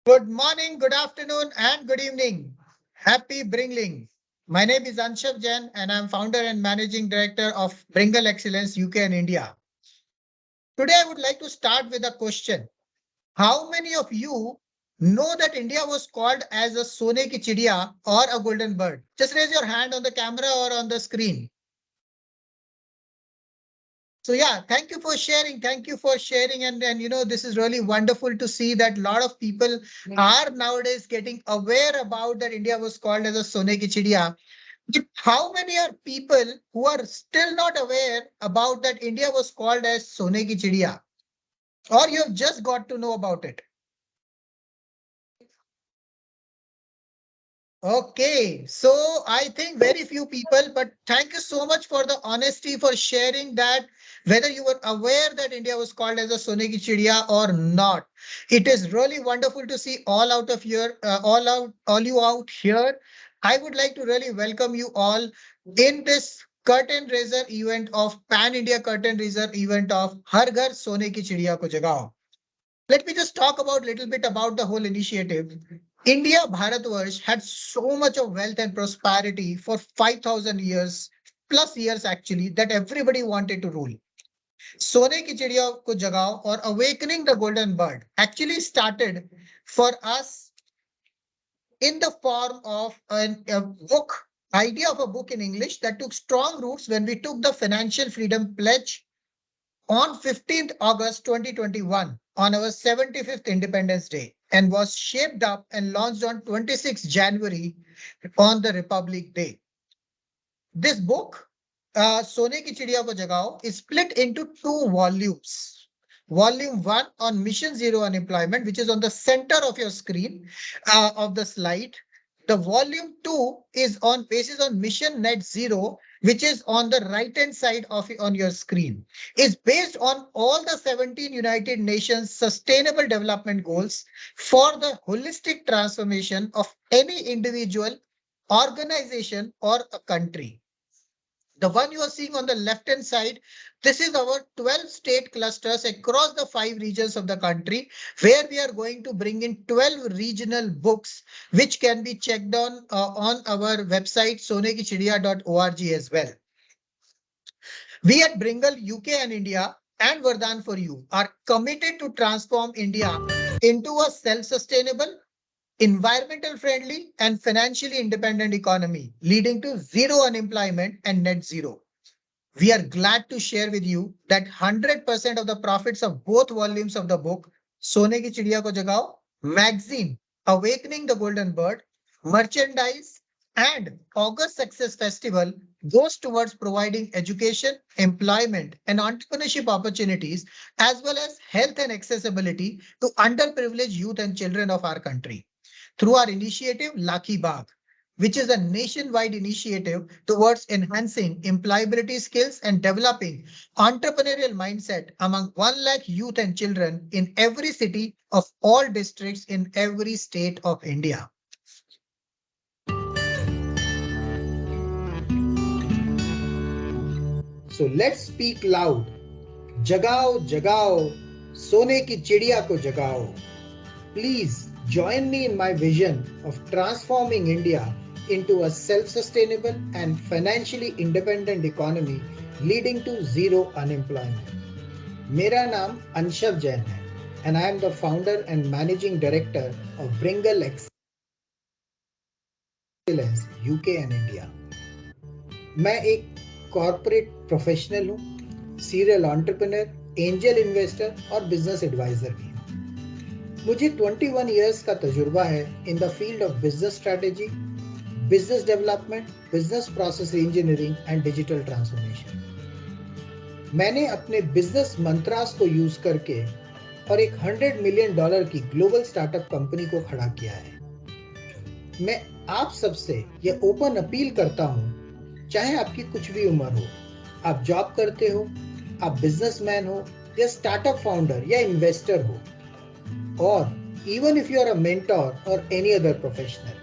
Good morning, good afternoon, and good evening. Happy Bringling. My name is Anshav Jain, and I'm founder and managing director of Bringle Excellence UK and India. Today, I would like to start with a question. How many of you know that India was called as a Sone ki Chidiya or a golden bird? Just raise your hand on the camera or on the screen. So yeah, thank you for sharing. Thank you for sharing. And this is really wonderful to see that a lot of people are nowadays getting aware about that India was called as a Sone ki Chidiya. But how many are people who are still not aware about that India was called as Sone ki Chidiya? Or you have just got to know about it? Okay, so I think very few people, but thank you so much for the honesty for sharing that whether you were aware that India was called as a Sone ki Chidiya or not. It is really wonderful to see all you out here. I would like to really welcome you all in this curtain raiser event of Pan India curtain raiser event of Har Ghar Sone ki Chidiya ko jagao. Let me just talk about little bit about the whole initiative. India, Bharatvarsh had so much of wealth and prosperity for 5,000 years, plus years actually, that everybody wanted to rule. Sone ki chidiya ko jagao or awakening the golden bird actually started for us in the form of a book, idea of a book in English that took strong roots when we took the Financial Freedom Pledge on 15th August 2021 on our 75th Independence Day and was shaped up and launched on 26th January on the Republic Day. This book, Sone Ki Chidiya Ko Jagao, is split into two volumes. Volume 1 on Mission Zero Unemployment, which is on the center of your screen of the slide. The volume 2 is on basis on Mission Net Zero, which is on the right hand side of on your screen. Is based on all the 17 United Nations Sustainable Development Goals for the holistic transformation of any individual, organization, or a country. The one you are seeing on the left hand side, this is our 12 state clusters across the 5 regions of the country, where we are going to bring in 12 regional books, which can be checked on our website, sonekichidiya.org as well. We at Bringle UK and India and Vardhan for You are committed to transform India into a self-sustainable, environmental friendly, and financially independent economy, leading to zero unemployment and net zero. We are glad to share with you that 100% of the profits of both volumes of the book, Sone Ki Chidiya Ko Jagao, magazine, Awakening the Golden Bird, merchandise, and August Success Festival goes towards providing education, employment, and entrepreneurship opportunities, as well as health and accessibility to underprivileged youth and children of our country through our initiative Lakh which is a nationwide initiative towards enhancing employability skills and developing entrepreneurial mindset among 1 lakh youth and children in every city of all districts in every state of India. So let's speak loud. Jagao, jagao, sone ki chidiya ko jagao. Please join me in my vision of transforming India into a self-sustainable and financially independent economy leading to zero unemployment. मेरा नाम अंशव जैन है and I am the founder and managing director of Bringle Excellence UK and India. मैं एक corporate professional हूँ, serial entrepreneur, angel investor और business adviser भी हूँ। मुझे 21 इयर्स का तजुर्बा है in the field of business strategy, business development, business process engineering and digital transformation. मैंने अपने बिजनेस मंत्रास को यूज करके और एक $100 मिलियन की ग्लोबल स्टार्टअप कंपनी को खड़ा किया है। मैं आप सबसे यह ओपन अपील करता हूं, चाहे आपकी कुछ भी उम्र हो, आप जॉब करते हो, आप बिजनेसमैन हो या स्टार्टअप फाउंडर या इन्वेस्टर हो, और even if you are a mentor और any other professional,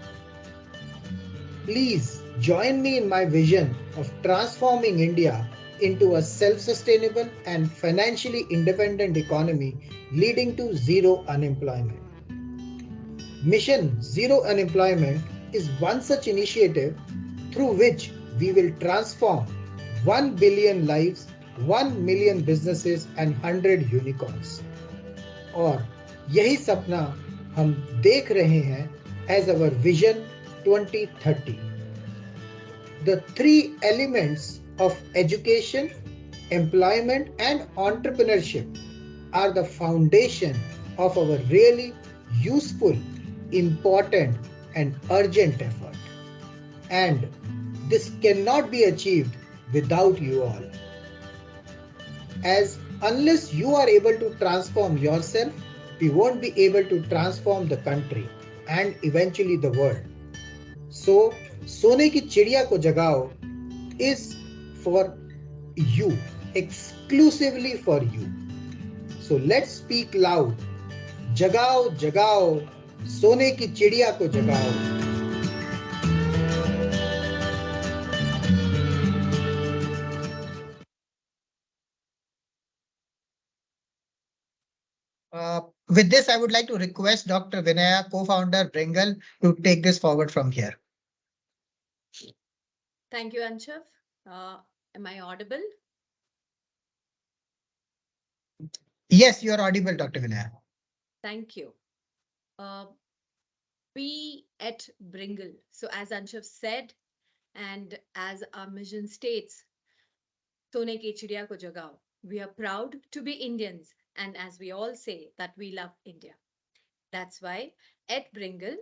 please join me in my vision of transforming India into a self-sustainable and financially independent economy leading to zero unemployment. Mission Zero Unemployment is one such initiative through which we will transform 1 billion lives, 1 million businesses and 100 unicorns. और यही सपना हम देख रहे हैं as our vision 2030. The three elements of education, employment and entrepreneurship are the foundation of our really useful, important and urgent effort. And this cannot be achieved without you all. As unless you are able to transform yourself, we won't be able to transform the country and eventually the world. So, सोने की चिड़िया को जगाओ is for you, exclusively for you. So let's speak loud. जगाओ जगाओ सोने की चिड़िया को जगाओ. With this, I would like to request Dr. Vinaya, co-founder Bringle, to take this forward from here. Thank you, Anshav. Am I audible? Yes, you are audible, Dr. Vinaya. Thank you. We at Bringle, so as Anshav said, and as our mission states, Sone ke chidiya ko jagao. We are proud to be Indians, and as we all say, that we love India. That's why at Bringle,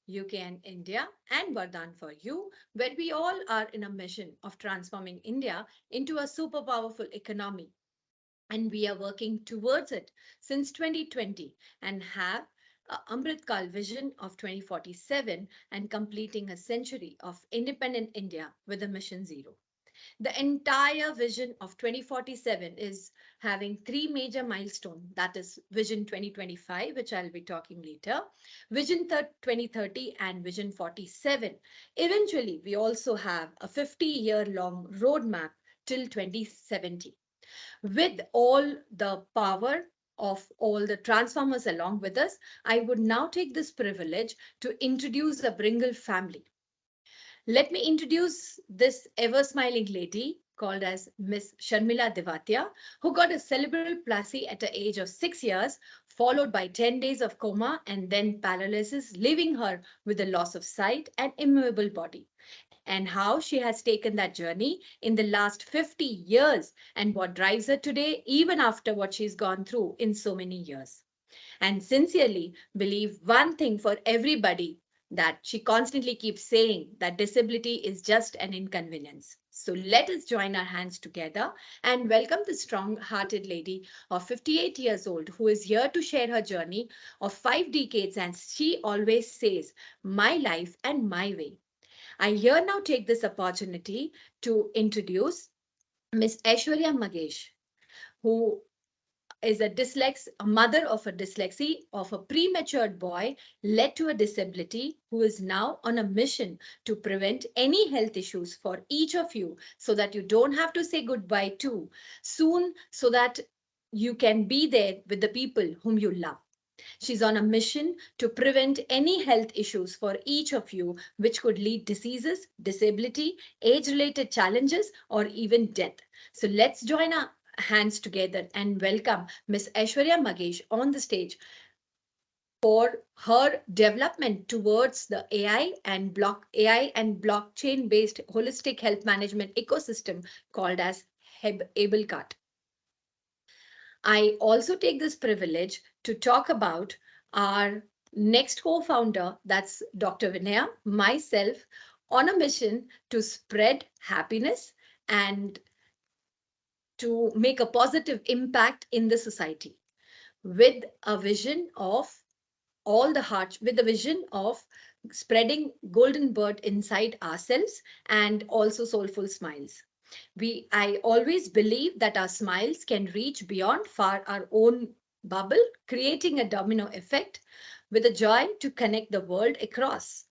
UK and India, and Vardhan for you, where we all are in a mission of transforming India into a super powerful economy. And we are working towards it since 2020 and have a Amrit Kal vision of 2047 and completing a century of independent India with a mission zero. The entire vision of 2047 is having three major milestones, that is Vision 2025, which I'll be talking later, Vision 2030, and Vision 47. Eventually, we also have a 50-year-long roadmap till 2070. With all the power of all the transformers along with us, I would now take this privilege to introduce the Bringle family. Let me introduce this ever smiling lady called as Miss Sharmila Devatia, who got a cerebral palsy at the age of 6 years, followed by 10 days of coma and then paralysis, leaving her with a loss of sight and immovable body. And how she has taken that journey in the last 50 years and what drives her today, even after what she's gone through in so many years. And sincerely believe one thing for everybody, that she constantly keeps saying that disability is just an inconvenience. So let us join our hands together and welcome the strong hearted lady of 58 years old who is here to share her journey of 5 decades. And she always says, my life and my way. I here now take this opportunity to introduce Miss Aishwarya Magesh, who is a mother of a dyslexia of a premature boy led to a disability, who is now on a mission to prevent any health issues for each of you so that you don't have to say goodbye to soon, so that you can be there with the people whom you love. She's on a mission to prevent any health issues for each of you, which could lead diseases, disability, age-related challenges, or even death. So let's join our hands together and welcome Miss Aishwarya Magesh on the stage for her development towards the AI and blockchain based holistic health management ecosystem called as AbleCart. I also take this privilege to talk about our next co-founder, that's Dr. Vinaya, myself, on a mission to spread happiness and to make a positive impact in the society with a vision of with the vision of spreading golden bird inside ourselves and also soulful smiles. I always believe that our smiles can reach beyond far our own bubble, creating a domino effect with a joy to connect the world across.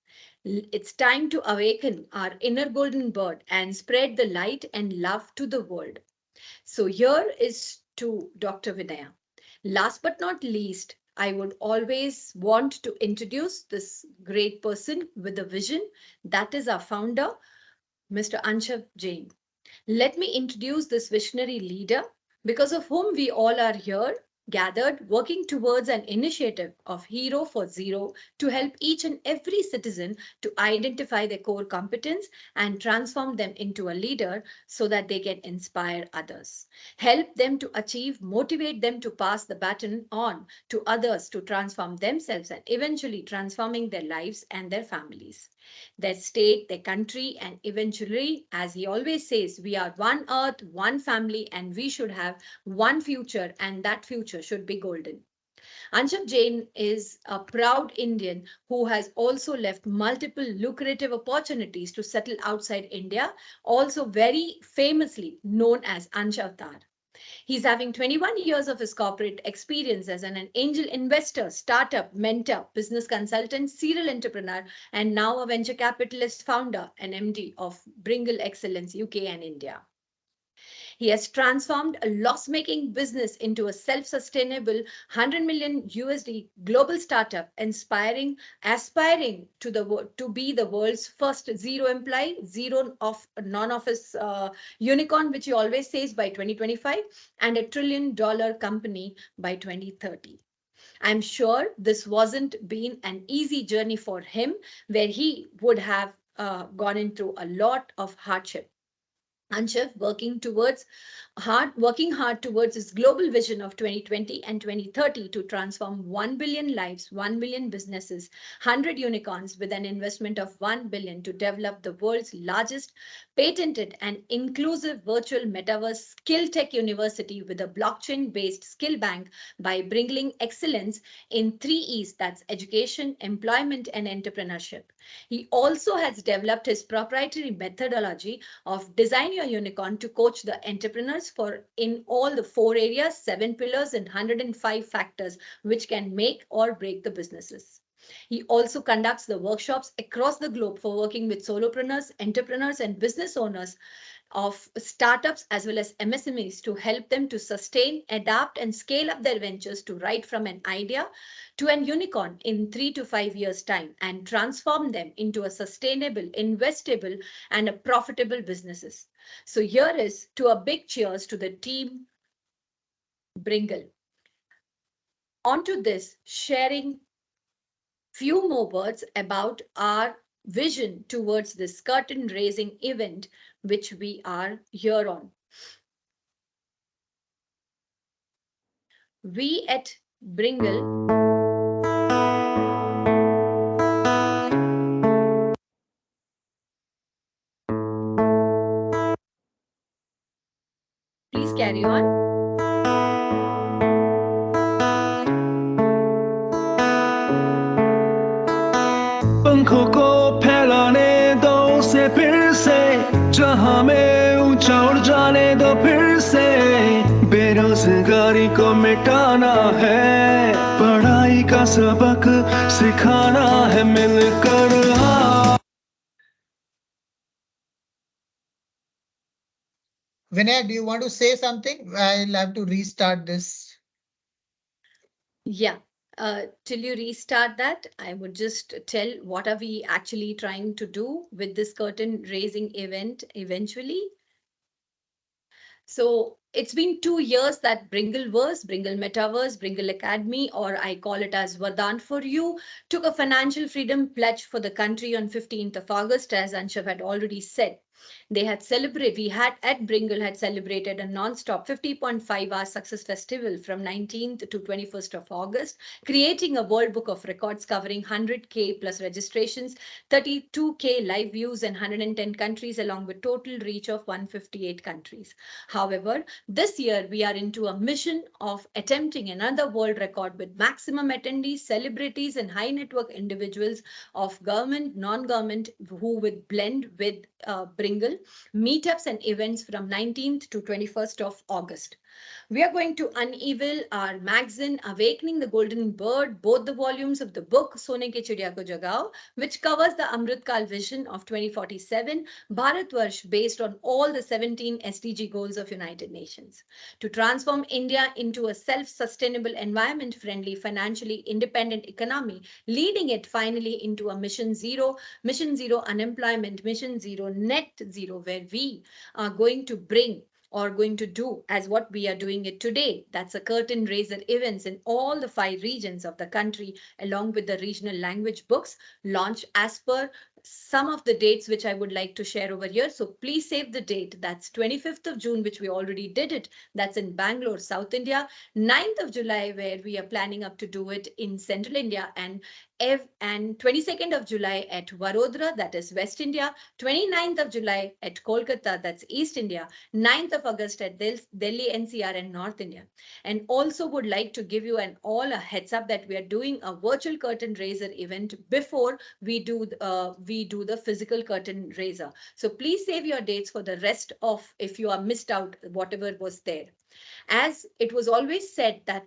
It's time to awaken our inner golden bird and spread the light and love to the world. So here is to Dr. Vinaya. Last but not least, I would always want to introduce this great person with a vision. That is our founder, Mr. Anshav Jain. Let me introduce this visionary leader because of whom we all are here, gathered, working towards an initiative of Hero for Zero to help each and every citizen to identify their core competence and transform them into a leader so that they can inspire others. Help them to achieve, motivate them to pass the baton on to others to transform themselves and eventually transforming their lives and their families, their state, their country, and eventually, as he always says, we are one earth, one family, and we should have one future, and that future should be golden. Anshab Jain is a proud Indian who has also left multiple lucrative opportunities to settle outside India, also very famously known as Anshavtar. He's having 21 years of his corporate experience as an angel investor, startup, mentor, business consultant, serial entrepreneur, and now a venture capitalist founder and MD of Bringle Excellence UK and India. He has transformed a loss-making business into a self-sustainable 100 million USD global startup, aspiring to to be the world's first zero employee, zero of non-office unicorn, which he always says by 2025, and $1 trillion company by 2030. I'm sure this wasn't been an easy journey for him, where he would have gone into a lot of hardship. Anshav working hard towards his global vision of 2020 and 2030 to transform 1 billion lives, 1 million businesses, 100 unicorns with an investment of 1 billion to develop the world's largest patented and inclusive virtual metaverse skill tech university with a blockchain based skill bank by bringing excellence in 3 E's, that's education, employment, and entrepreneurship. He also has developed his proprietary methodology of design your unicorn to coach the entrepreneurs for in all the 4 areas, 7 pillars, and 105 factors which can make or break the businesses. He also conducts the workshops across the globe for working with solopreneurs, entrepreneurs, and business owners of startups as well as MSMEs to help them to sustain, adapt, and scale up their ventures to right from an idea to an unicorn in 3 to 5 years' time and transform them into a sustainable, investable, and a profitable businesses. So here is to a big cheers to the team Bringle. Onto this, sharing few more words about our vision towards this curtain raising event which we are here on. We at Bringle, please carry on. पंखों को फैलाने दो उसे फिर से, जहां में ऊंचा उड़ जाने दो फिर से। बेरोजगारी को मिटाना है, पढ़ाई का सबक सिखाना है, मिलकर Vinay, do you want to say something? I'll have to restart this. Yeah. Till you restart that, I would just tell what are we actually trying to do with this curtain raising event eventually. So it's been 2 years that Bringle Metaverse, Bringle Academy, or I call it as Vardhan for You, took a financial freedom pledge for the country on 15th of August, as Anshav had already said. We had at Bringle had celebrated a non-stop 50.5 hour success festival from 19th to 21st of August, creating a world book of records covering 100K plus registrations, 32K live views in 110 countries, along with total reach of 158 countries. However, this year we are into a mission of attempting another world record with maximum attendees, celebrities, and high network individuals of government, non-government who would blend with Bringle, meetups and events from 19th to 21st of August. We are going to unveil our magazine, Awakening the Golden Bird, both the volumes of the book Sone Ke Chidiya Ko Jagao, which covers the Amritkal vision of 2047, Bharatvarsh, based on all the 17 SDG goals of United Nations. To transform India into a self-sustainable, environment-friendly, financially independent economy, leading it finally into a mission zero unemployment, mission zero net zero, where we are going to bring or going to do as what we are doing it today. That's a curtain raiser events in all the 5 regions of the country, along with the regional language books launched as per some of the dates which I would like to share over here. So please save the date. That's 25th of June, which we already did it. That's in Bangalore, South India. 9th of July, where we are planning up to do it in Central India, and 22nd of July at Vadodara, that is West India. 29th of July at Kolkata, that's East India. 9th of August at Delhi NCR and North India. And also would like to give you all a heads up that we are doing a virtual curtain raiser event before we do the physical curtain raiser. So please save your dates for the rest of, if you are missed out whatever was there. As it was always said that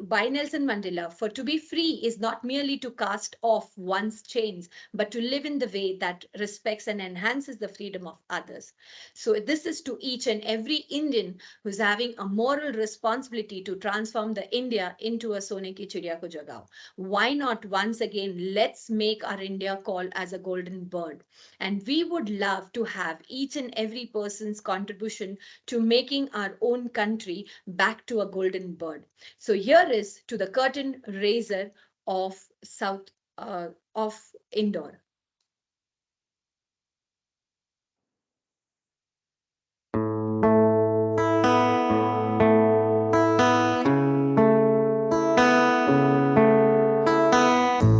by Nelson Mandela, for to be free is not merely to cast off one's chains, but to live in the way that respects and enhances the freedom of others. So this is to each and every Indian who's having a moral responsibility to transform the India into a Sone ki Chidiya ko Jagao. Why not once again, let's make our India call as a golden bird. And we would love to have each and every person's contribution to making our own country back to a golden bird. So here is to the curtain raiser of South of Indore.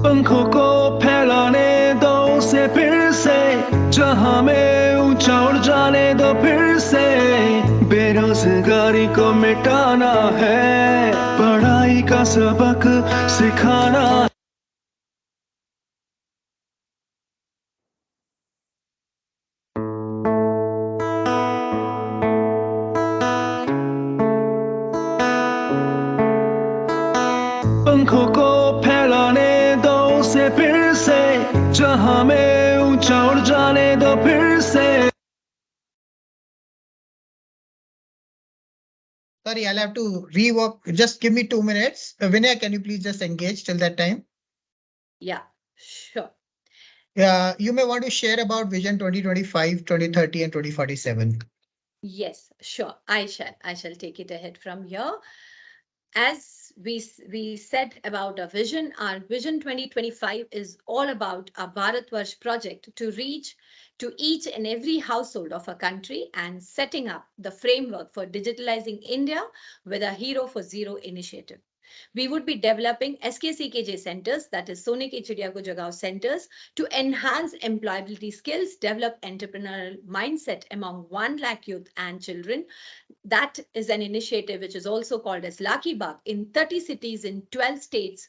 पंखों को फैलाने दो उसे फिर से जहां में ऊंचा उड़ जाने दो फिर से बेरोजगारी को मिटाना है पढ़ाई का सबक सिखाना पंखों को फैलाने दो उसे फिर से जहां में ऊंचा उड़ जाने दो फिर से Sorry, I'll have to rework. Just give me 2 minutes. Vinay, can you please just engage till that time? Yeah, sure. You may want to share about Vision 2025, 2030, and 2047. Yes, sure. I shall take it ahead from here. As we said about our vision 2025 is all about our Bharatvarsh project to reach to each and every household of a country and setting up the framework for digitalizing India with a Hero for Zero initiative. We would be developing SKCKJ centers, that is Sone Ke Chidiya Ko Jagao centers, to enhance employability skills, develop entrepreneurial mindset among 1 lakh youth and children. That is an initiative which is also called as Lakh in 30 cities in 12 states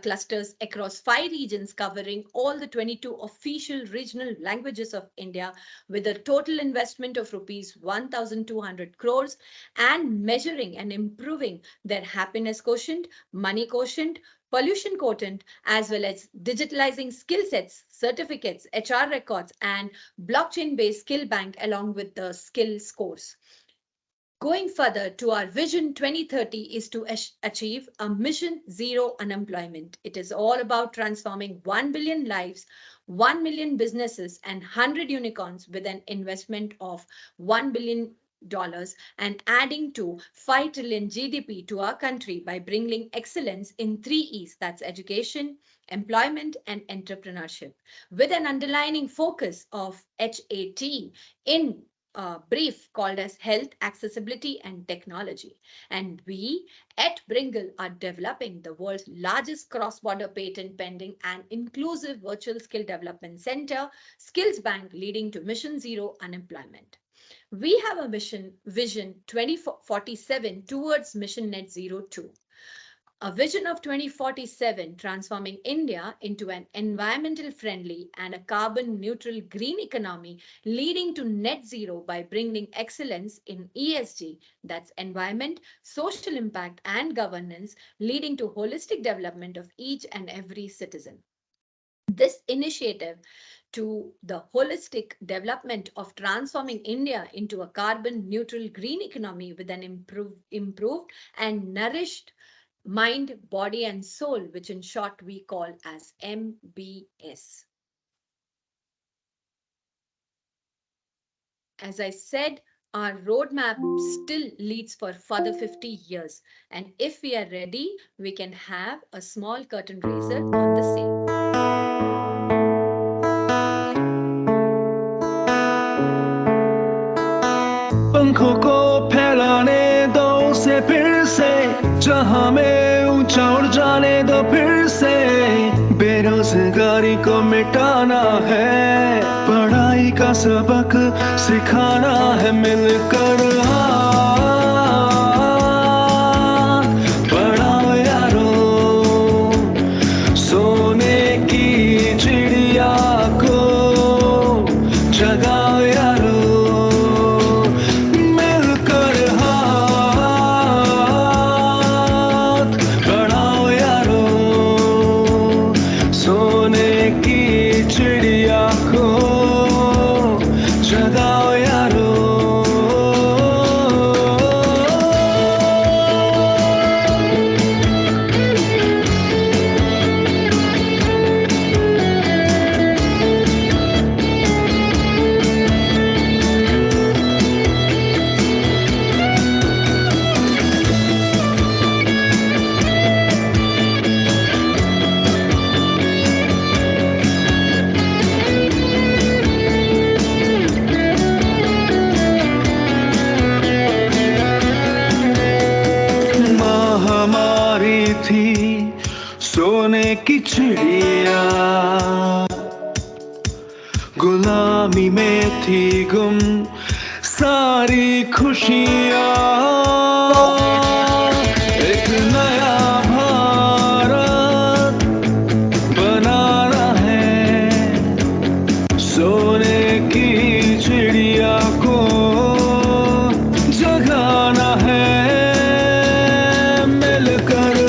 clusters across 5 regions covering all the 22 official regional languages of India with a total investment of rupees 1,200 crores and measuring and improving their happiness quotient, money quotient, pollution quotient, as well as digitalizing skill sets, certificates, HR records, and blockchain-based skill bank along with the skill scores. Going further to our vision 2030 is to achieve a mission zero unemployment. It is all about transforming 1 billion lives, 1 million businesses, and 100 unicorns with an investment of $1 billion and adding to 5 trillion GDP to our country by bringing excellence in 3 E's, that's education, employment, and entrepreneurship, with an underlining focus of HAT in brief called as health, accessibility, and technology. And we at Bringle are developing the world's largest cross-border patent pending and inclusive virtual skill development center, Skills Bank, leading to Mission Zero unemployment. We have a vision 2047 towards Mission Net Zero 2. A vision of 2047 transforming India into an environmental friendly and a carbon neutral green economy leading to net zero by bringing excellence in ESG, that's environment, social impact, and governance, leading to holistic development of each and every citizen. This initiative to the holistic development of transforming India into a carbon neutral green economy with an improved and nourished mind, body, and soul, which in short we call as MBS. As I said, our roadmap still leads for further 50 years. And if we are ready, we can have a small curtain raiser on the same. पंखों को फैलाने दो उसे फिर से जहां में ऊंचा उड़ जाने दो फिर से बेरोजगारी को मिटाना है पढ़ाई का सबक सिखाना है मिलकर बढ़ाओ यारो सोने की चिड़िया को जगाओ यारो सोने की चिड़िया गुलामी में थी गुम सारी खुशियाँ एक नया भारत बनाना है सोने की चिड़िया को जगाना है मिलकर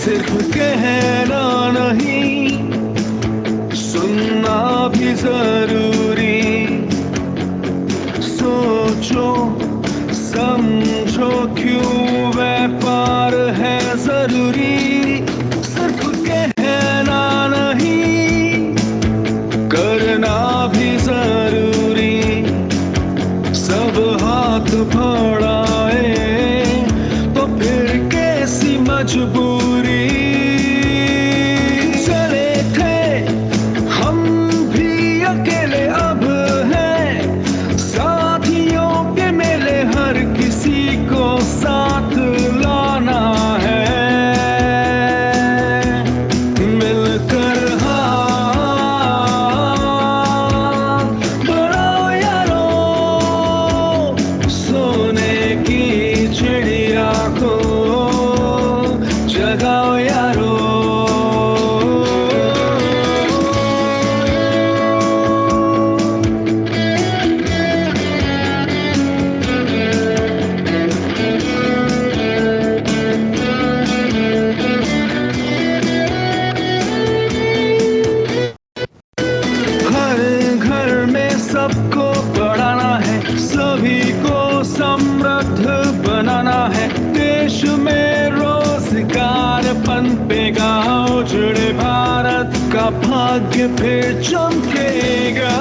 सिर्फ कहना नहीं सुनना भी जरूरी सोचो समझो क्यों व्यापार है जरूरी सिर्फ कहना नहीं करना भी जरूरी सब हाथ बढ़ाए तो फिर कैसी मजबूरी चले थे हम भी अकेले अब हैं साथियों के मेले हर किसी को साथ लाना है मिलकर बढ़ाओ यारो सोने की चिड़िया को जगाओ यारो हर घर में सबको बढ़ाना है सभी को समृद्ध बनाना है देश में रोजगार पनपेगा उजड़े भारत का भाग्य फिर चमकेगा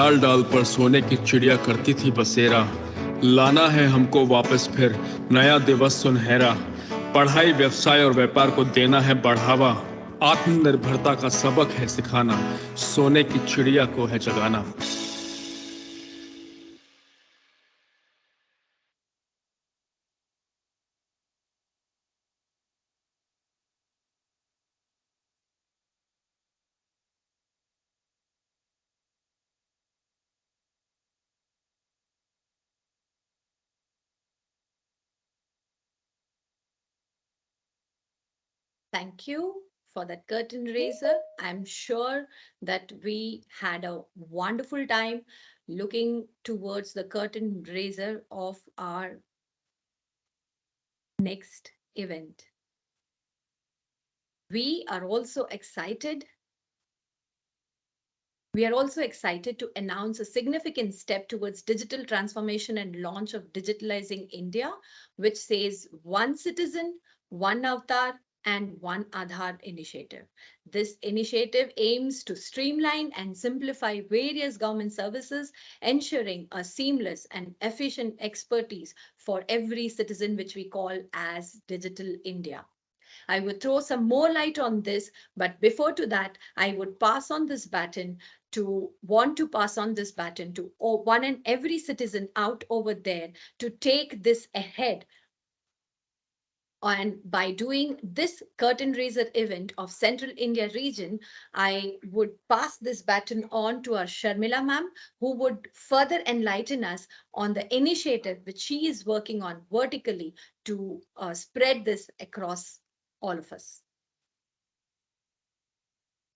डाल डाल पर सोने की चिड़िया करती थी बसेरा। लाना है हमको वापस फिर नया दिवस सुनहरा। पढ़ाई व्यवसाय और व्यापार को देना है बढ़ावा। आत्मनिर्भरता का सबक है सिखाना, सोने की चिड़िया को है जगाना। Thank you for that curtain raiser. I'm sure that we had a wonderful time looking towards the curtain raiser of our next event. We are also excited. We are also excited to announce a significant step towards digital transformation and launch of Digitalizing India, which says One Citizen, One Avatar, and One Aadhaar initiative. This initiative aims to streamline and simplify various government services, ensuring a seamless and efficient expertise for every citizen, which we call as Digital India. I would throw some more light on this, but before to that, I would want to pass on this baton to one and every citizen out over there to take this ahead. And by doing this curtain raiser event of Central India region, I would pass this baton on to our Sharmila ma'am, who would further enlighten us on the initiative which she is working on vertically to spread this across all of us.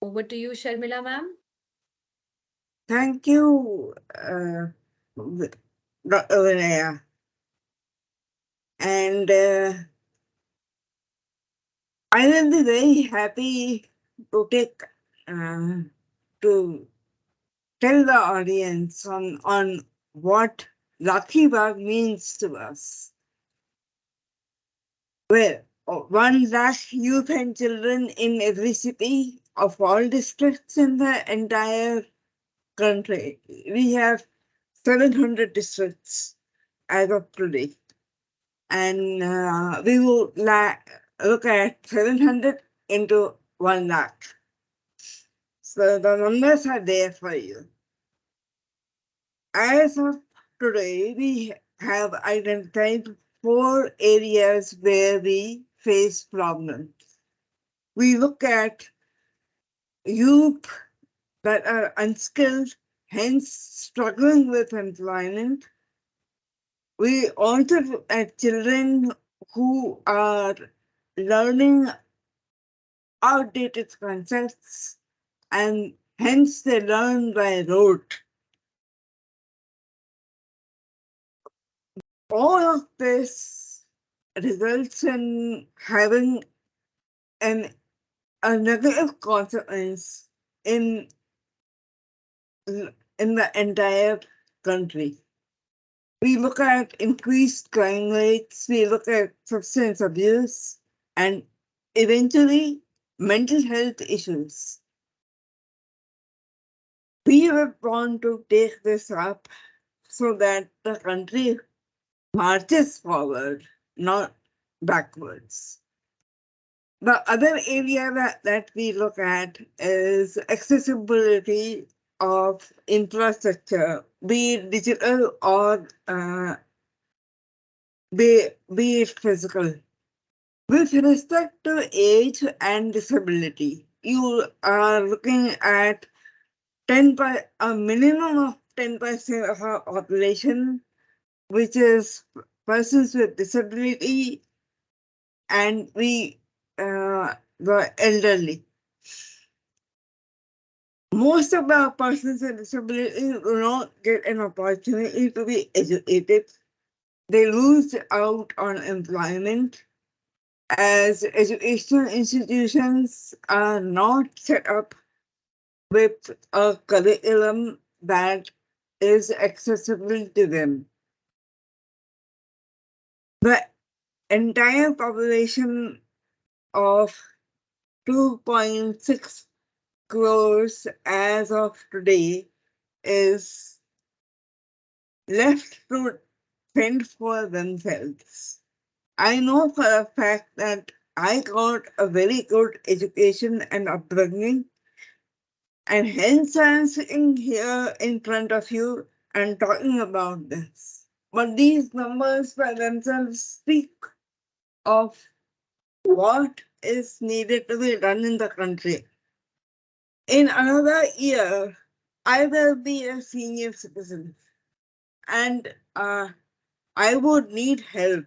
Over to you, Sharmila ma'am. Thank you, Dr. Vinaya. And I will be very happy to take to tell the audience on what Lucky Bag means to us. Well, 1 lakh youth and children in every city of all districts in the entire country. We have 700 districts as of today. And we will look at 700 into 1 lakh. So the numbers are there for you. As of today, we have identified 4 areas where we face problems. We look at youth that are unskilled, hence struggling with employment. We also look at children who are learning outdated concepts and hence they learn by rote. All of this results in having a negative consequence in the entire country. We look at increased crime rates, we look at substance abuse, and eventually mental health issues. We were born to take this up so that the country marches forward, not backwards. The other area that we look at is accessibility of infrastructure, be it digital or be it physical. With respect to age and disability, you are looking at a minimum of 10% of our population, which is persons with disability, and the elderly. Most of the persons with disability do not get an opportunity to be educated. They lose out on employment as educational institutions are not set up with a curriculum that is accessible to them. The entire population of 2.6 crores as of today is left to fend for themselves. I know for a fact that I got a very good education and upbringing, and hence I'm sitting here in front of you and talking about this. But these numbers by themselves speak of what is needed to be done in the country. In another year, I will be a senior citizen and I would need help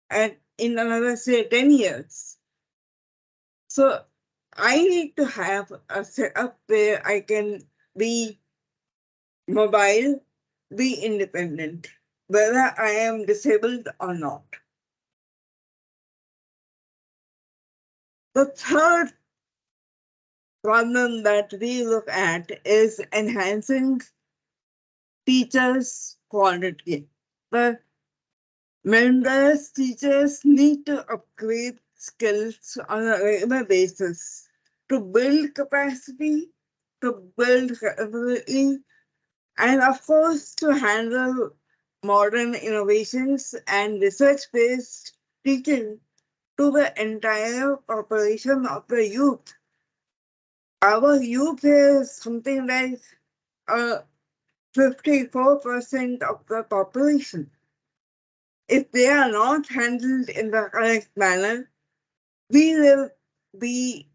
and in another, say, 10 years. So I need to have a setup where I can be mobile, be independent, whether I am disabled or not. The third problem that we look at is enhancing teachers' quality. The mentors teachers need to upgrade skills on a regular basis to build capacity, to build capability, and of course to handle modern innovations and research-based teaching to the entire population of the youth. Our youth is something like 54% of the population. If they are not handled in the correct manner, we will be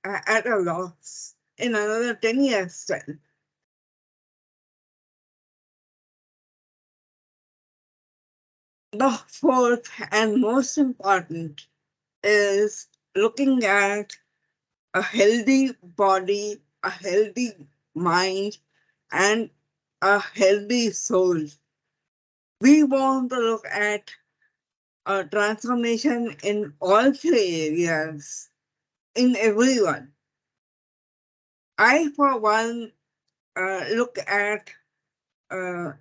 at a loss in another 10 years' time. The fourth and most important is looking at a healthy body, a healthy mind, and a healthy soul. We want to look at a transformation in all three areas, in everyone. I, for one, look at a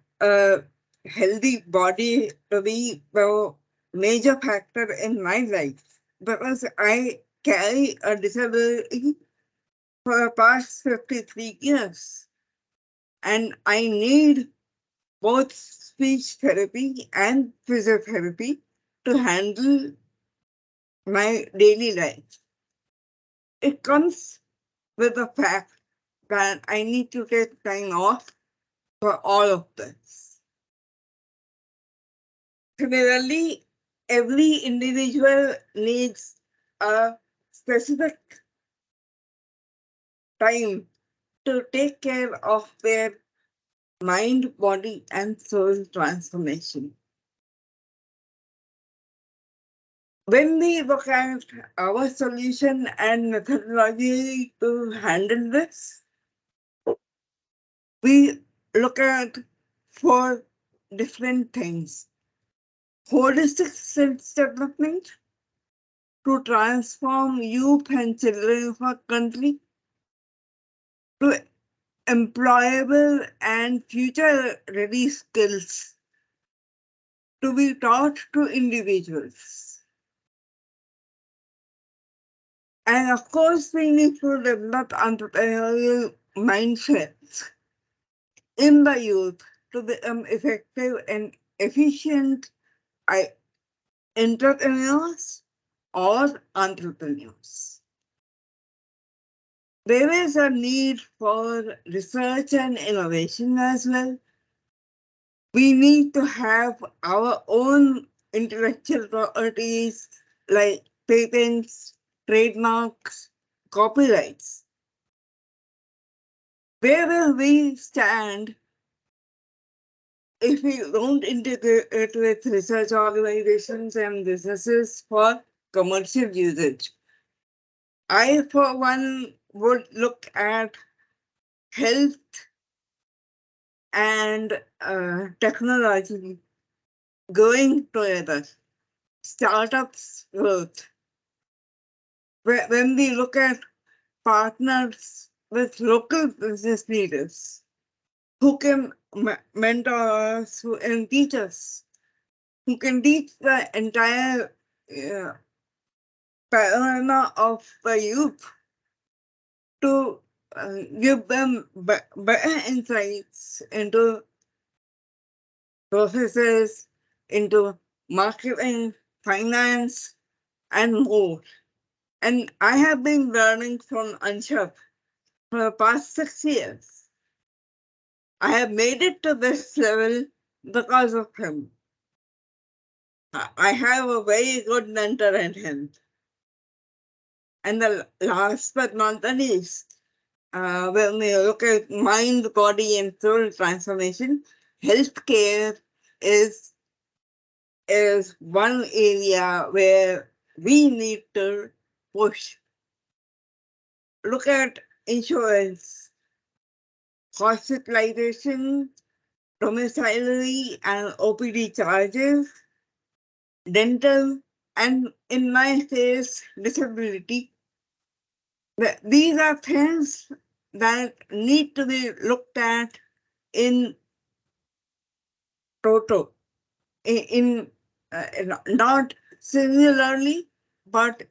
healthy body to be the major factor in my life because I carry a disability for the past 53 years and I need both speech therapy and physiotherapy to handle my daily life. It comes with the fact that I need to take time off for all of this. Similarly, every individual needs a specific time to take care of their mind, body, and soul transformation. When we look at our solution and methodology to handle this, we look at four different things. Holistic skills development to transform youth and children of our country to employable and future ready skills to be taught to individuals. And of course, we need to develop entrepreneurial mindsets in the youth to become effective and efficient entrepreneurs or entrepreneurs. There is a need for research and innovation as well. We need to have our own intellectual properties like patents, trademarks, copyrights. Where will we stand if we don't integrate it with research organizations and businesses for commercial usage? I, for one, would look at health and technology going together, startups growth. When we look at partners with local business leaders who can mentor us, who can teach us, who can teach the entire panorama of the youth to give them better insights into processes, into marketing, finance, and more. And I have been learning from Anshaf for the past 6 years. I have made it to this level because of him. I have a very good mentor in him. And the last but not the least, when we look at mind, body, and soul transformation, healthcare is is one area where we need to push. Look at insurance, hospitalization, domiciliary and OPD charges, dental, and in my case, disability. These are things that need to be looked at in toto, not singularly, but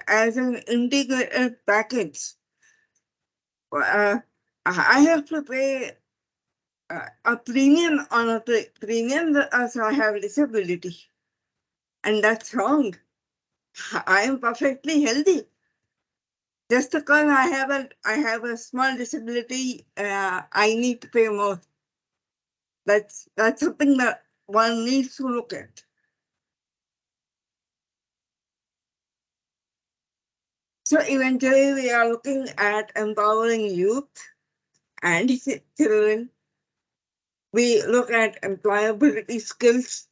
as an integrated package. Uh, I have to pay a premium on a premium as I have disability, and that's wrong. I am perfectly healthy. Just because I have a small disability, I need to pay more. That's something that one needs to look at. So eventually, we are looking at empowering youth and children. We look at employability skills,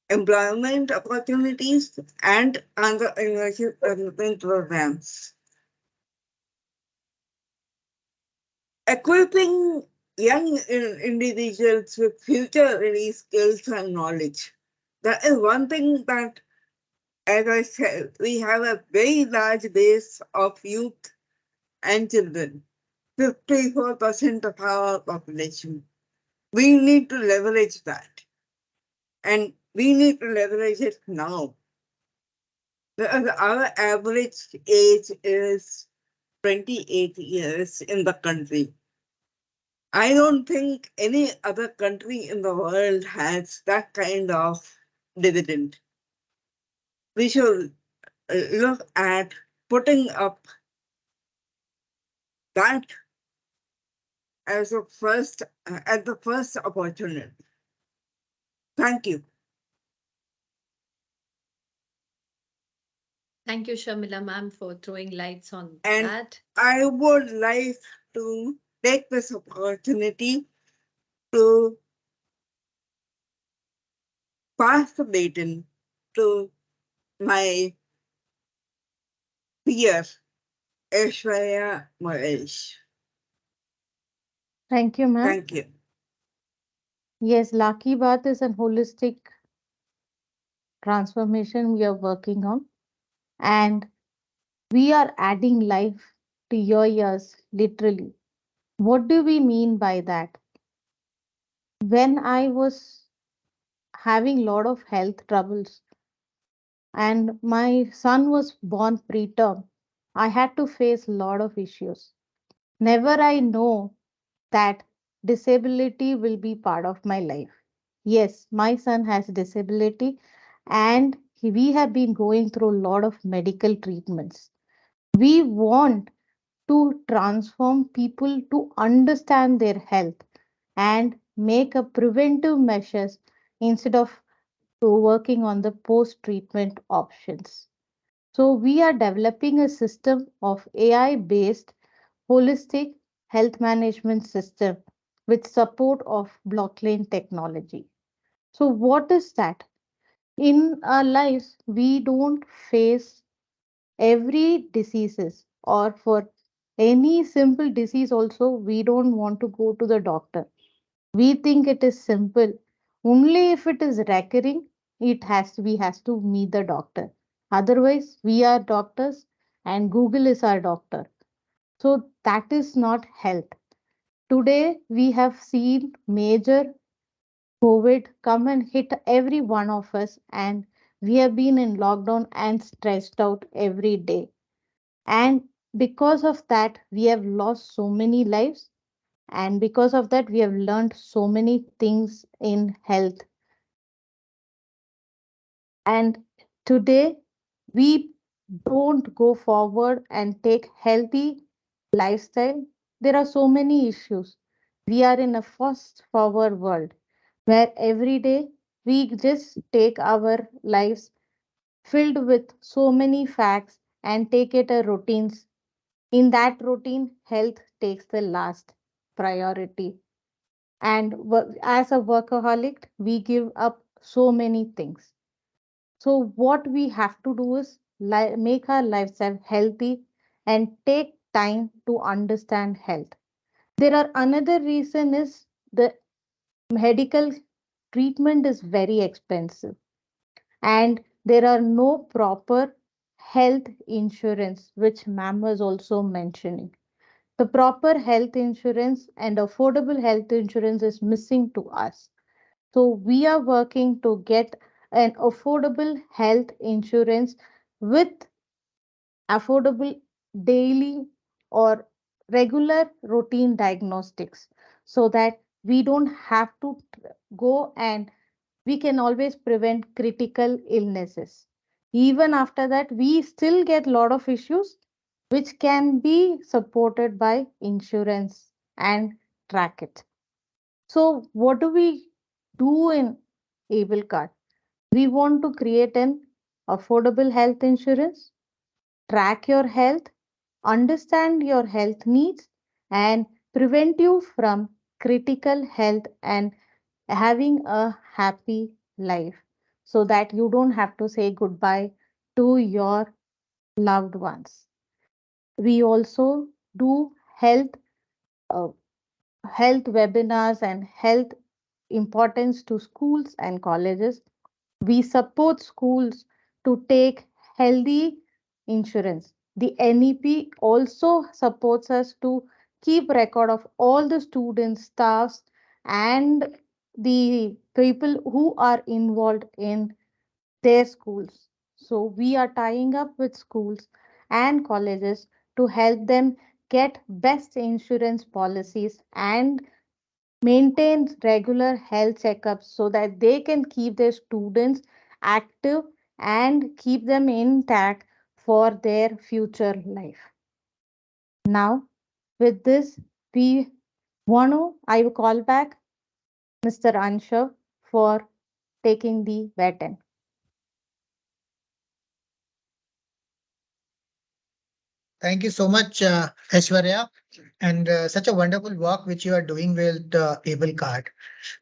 employment opportunities, and entrepreneurship development programs. Equipping young individuals with future ready skills and knowledge. That is one thing that, as I said, we have a very large base of youth and children, 54% of our population. We need to leverage that, and we need to leverage it now. Because our average age is 28 years in the country. I don't think any other country in the world has that kind of dividend. We should look at putting up that as a first at the first opportunity. Thank you. Thank you, Shamila ma'am, for throwing lights on And that. I would like to take this opportunity to pass the baton to my peer, Aishwarya Mahesh. Thank you, ma'am. Thank you. Yes, Lucky Bath is a holistic transformation we are working on, and we are adding life to your years, literally. What do we mean by that? When I was having a lot of health troubles and my son was born preterm, I had to face a lot of issues. Never I know that disability will be part of my life. Yes, my son has disability and we have been going through a lot of medical treatments. We want to transform people to understand their health and make a preventive measures instead of to working on the post treatment options. So we are developing a system of AI based holistic health management system with support of blockchain technology. So what is that? In our lives, we don't face every diseases or for any simple disease also we don't want to go to the doctor. We think it is simple. Only if it is recurring, it has to we has to meet the doctor. Otherwise, we are doctors and Google is our doctor. So that is not health. Today we have seen major COVID come and hit every one of us, and we have been in lockdown and stressed out every day. And because of that, we have lost so many lives, and because of that, we have learned so many things in health. And today, we don't go forward and take healthy lifestyle. There are so many issues. We are in a fast forward world where every day we just take our lives filled with so many facts and take it a routines. In that routine, health takes the last priority. And as a workaholic, we give up so many things. So, what we have to do is make our lifestyle healthy and take time to understand health. There are another reason is the medical treatment is very expensive, and there are no proper health insurance, which ma'am was also mentioning. The proper health insurance and affordable health insurance is missing to us. So we are working to get an affordable health insurance with affordable daily or regular routine diagnostics, so that we don't have to go, and we can always prevent critical illnesses. Even after that, we still get a lot of issues which can be supported by insurance and track it. So, what do we do in Able Card? We want to create an affordable health insurance, track your health, understand your health needs, and prevent you from critical health and having a happy life, so that you don't have to say goodbye to your loved ones. We also do uh, health webinars and health importance to schools and colleges. We support schools to take healthy insurance. The NEP also supports us to keep record of all the students, staffs, and the people who are involved in their schools. So we are tying up with schools and colleges to help them get best insurance policies and maintain regular health checkups, so that they can keep their students active and keep them intact for their future life. Now, with this, we I will call back Mr. Anshav for taking the baton. Thank you so much, Aishwarya, and such a wonderful work which you are doing with Able Card.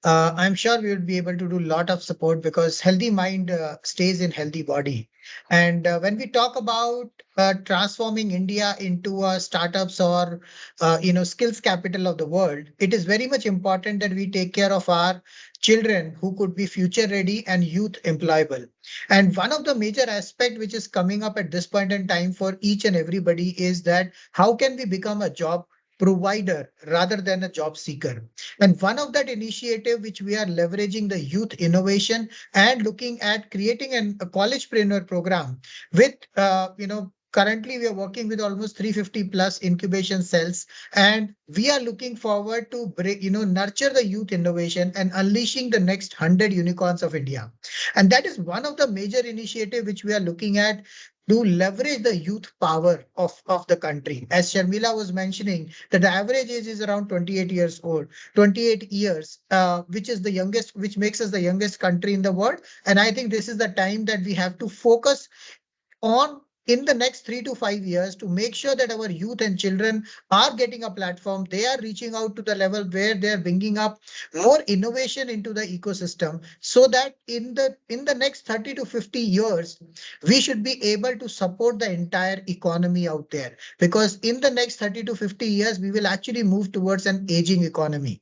I'm sure we will be able to do a lot of support because healthy mind stays in healthy body. And when we talk about transforming India into a startups or skills capital of the world, it is very much important that we take care of our children who could be future ready and youth employable. And one of the major aspect which is coming up at this point in time for each and everybody is that how can we become a job provider rather than a job seeker. And one of that initiative which we are leveraging the youth innovation and looking at creating a collegepreneur program with, currently we are working with almost 350 plus incubation cells, and we are looking forward to nurture the youth innovation and unleashing the next 100 unicorns of India. And that is one of the major initiative which we are looking at to leverage the youth power of the country. As Sharmila was mentioning, that the average age is around 28 years old, 28 years, which is the youngest, which makes us the youngest country in the world. And I think this is the time that we have to focus on in the next 3 to 5 years to make sure that our youth and children are getting a platform. They are reaching out to the level where they are bringing up more innovation into the ecosystem, so that in the next 30 to 50 years, we should be able to support the entire economy out there. Because in the next 30 to 50 years, we will actually move towards an aging economy.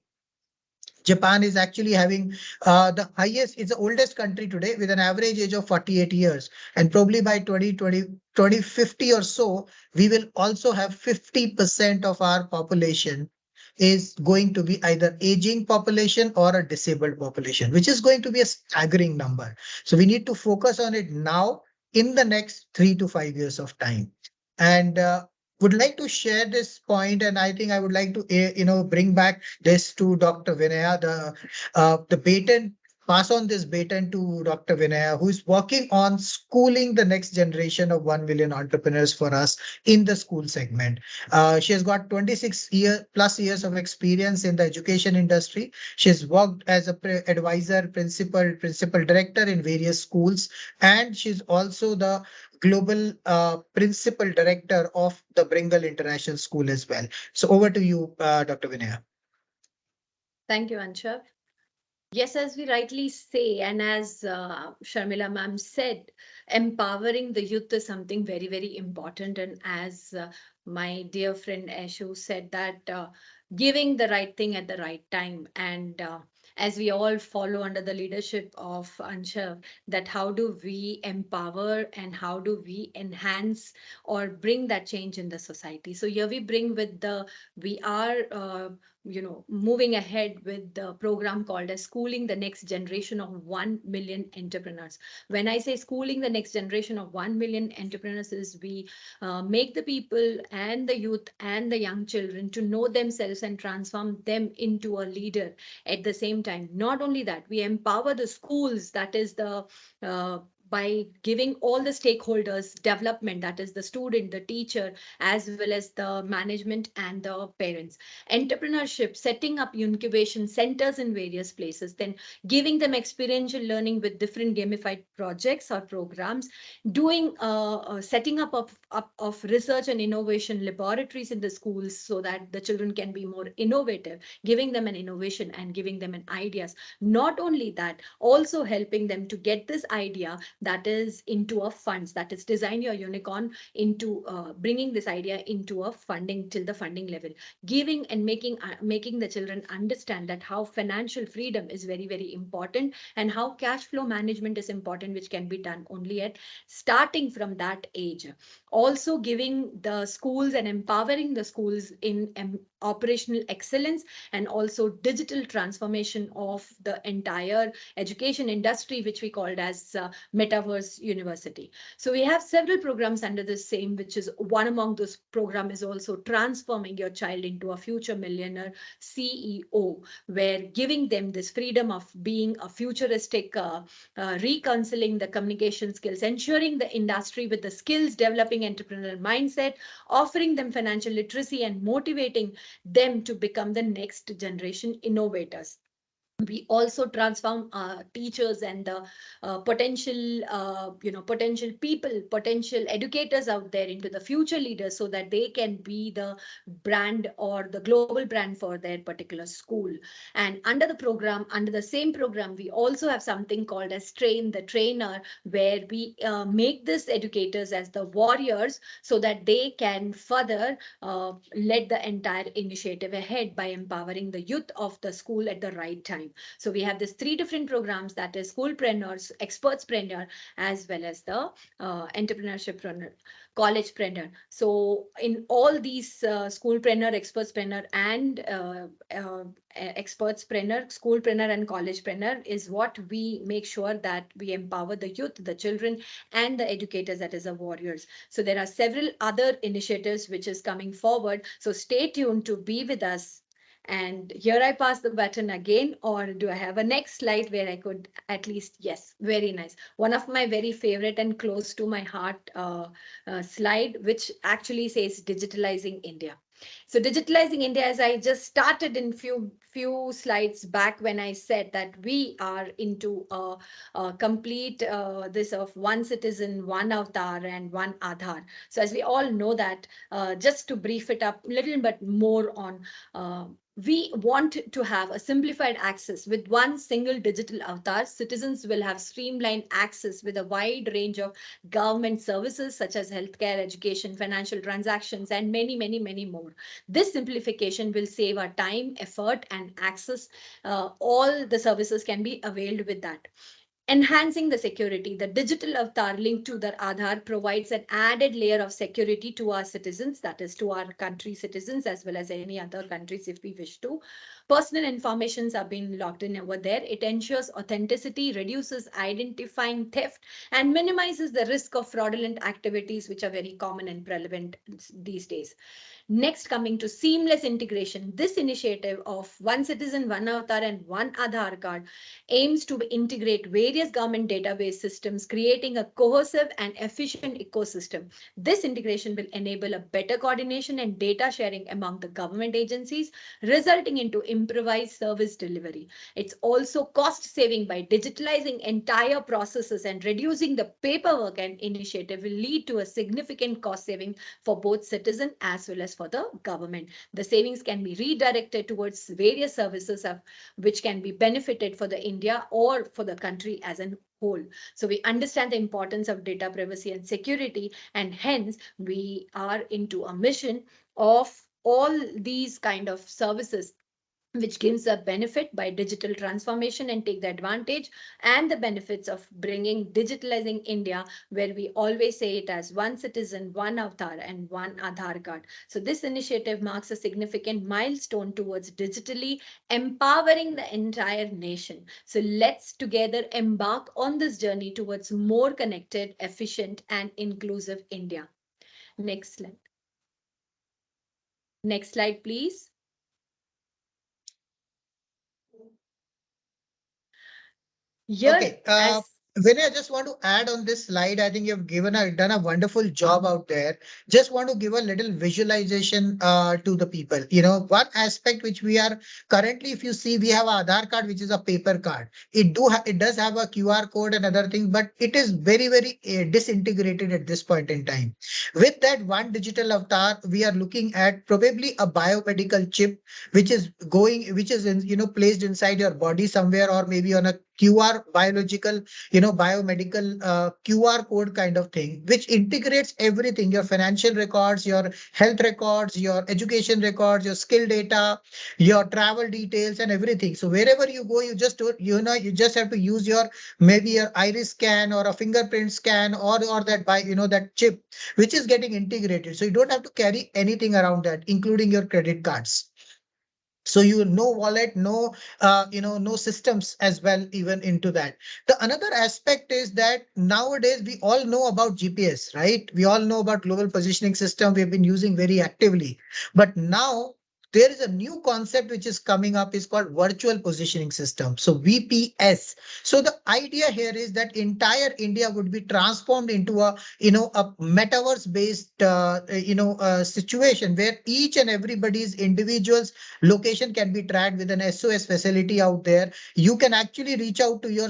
Japan is actually having the highest, it's the oldest country today with an average age of 48 years. And probably by 2050 or so, we will also have 50% of our population is going to be either aging population or a disabled population, which is going to be a staggering number. So we need to focus on it now in the next 3 to 5 years of time. And would like to share this point, and I think I would like to, bring back this to Dr. Vinaya, the baton, pass on this baton to Dr. Vinaya, who is working on schooling the next generation of 1 million entrepreneurs for us in the school segment. She has got 26 plus years of experience in the education industry. She has worked as a advisor, principal director in various schools, and she's also the global principal director of the Bringle International School as well. So over to you, Dr. Vinaya. Thank you, Anshav. Yes, as we rightly say, and as Sharmila ma'am said, empowering the youth is something very, very important. And as my dear friend Ashu said, that giving the right thing at the right time. And as we all follow under the leadership of Anshav, that how do we empower and how do we enhance or bring that change in the society? So here we bring with we are moving ahead with the program called as schooling the next generation of 1 million entrepreneurs. When I say schooling the next generation of 1 million entrepreneurs, is we make the people and the youth and the young children to know themselves and transform them into a leader. At the same time, not only that, we empower the schools, that is the by giving all the stakeholders development, that is the student, the teacher, as well as the management and the parents. Entrepreneurship, setting up incubation centers in various places, then giving them experiential learning with different gamified projects or programs, doing setting up of research and innovation laboratories in the schools so that the children can be more innovative, giving them an innovation and giving them an ideas. Not only that, also helping them to get this idea that is into a funds, that is design your unicorn into bringing this idea into a funding till the funding level, giving and making the children understand that how financial freedom is very, very important and how cash flow management is important, which can be done only at starting from that age. Also giving the schools and empowering the schools in operational excellence and also digital transformation of the entire education industry, which we called as metaverse university. So we have several programs under the same, which is one among those program is also transforming your child into a future millionaire CEO, where giving them this freedom of being a futuristic, reconciling the communication skills, ensuring the industry with the skills, developing entrepreneurial mindset, offering them financial literacy and motivating them to become the next generation innovators. We also transform teachers and the potential people, potential educators out there into the future leaders so that they can be the brand or the global brand for their particular school. And under the same program, we also have something called as train the trainer, where we make these educators as the warriors so that they can further lead the entire initiative ahead by empowering the youth of the school at the right time. So we have these three different programs, that is schoolpreneurs, expertspreneur, as well as the entrepreneurship collegepreneur. So in all these schoolpreneur, expertspreneur, and expertspreneur, schoolpreneur, and collegepreneur is what we make sure that we empower the youth, the children, and the educators, that is the warriors. So there are several other initiatives which is coming forward. So stay tuned to be with us. And here I pass the baton again, or do I have a next slide where I could at least, yes, very nice. One of my very favorite and close to my heart slide, which actually says digitalizing India. So digitalizing India, as I just started in few slides back when I said that we are into a complete this of one citizen, one avatar, and one Aadhaar. So as we all know that, just to brief it up a little bit more on, we want to have a simplified access with one single digital avatar. Citizens will have streamlined access with a wide range of government services such as healthcare, education, financial transactions, and many, many, many more. This simplification will save our time, effort, and access. All the services can be availed with that. Enhancing the security, the digital avatar linked to the Aadhaar provides an added layer of security to our citizens, that is to our country citizens as well as any other countries if we wish to. personal informations are being logged in over there. It ensures authenticity, reduces identifying theft, and minimizes the risk of fraudulent activities, which are very common and prevalent these days. Next, coming to seamless integration, this initiative of One Citizen, One Avatar, and One Aadhaar card aims to integrate various government database systems, creating a cohesive and efficient ecosystem. This integration will enable a better coordination and data sharing among the government agencies, resulting into improvised service delivery. It's also cost saving by digitalizing entire processes and reducing the paperwork, and initiative will lead to a significant cost saving for both citizen as well as for the government. The savings can be redirected towards various services of which can be benefited for the India or for the country as a whole. So we understand the importance of data privacy and security, and hence we are into a mission of all these kind of services which gives a benefit by digital transformation and take the advantage and the benefits of bringing digitalizing India, where we always say it as one citizen, one avatar, and one Aadhaar card. So this initiative marks a significant milestone towards digitally empowering the entire nation. So let's together embark on this journey towards more connected, efficient, and inclusive India. Next slide. Next slide, please. Here, Okay. as Vinay, I just want to add on this slide. I think you've done a wonderful job out there. Just want to give a little visualization to the people. One aspect which we are currently, if you see, we have a Aadhaar card, which is a paper card. It does have a QR code and other things, but it is very, very disintegrated at this point in time. With that one digital avatar, we are looking at probably a biomedical chip, which is placed inside your body somewhere, or maybe on a QR biological, biomedical QR code kind of thing, which integrates everything: your financial records, your health records, your education records, your skill data, your travel details, and everything. So wherever you go, you just have to use your maybe your iris scan or a fingerprint scan, or that chip which is getting integrated. So you don't have to carry anything around that, including your credit cards. So you no wallet, no systems as well even into that. The another aspect is that nowadays we all know about GPS, right? We all know about global positioning system. We've been using very actively, but now there is a new concept which is coming up, is called virtual positioning system, so VPS. So the idea here is that entire India would be transformed into a metaverse based situation, where each and everybody's individuals location can be tracked with an SOS facility out there. You can actually reach out to your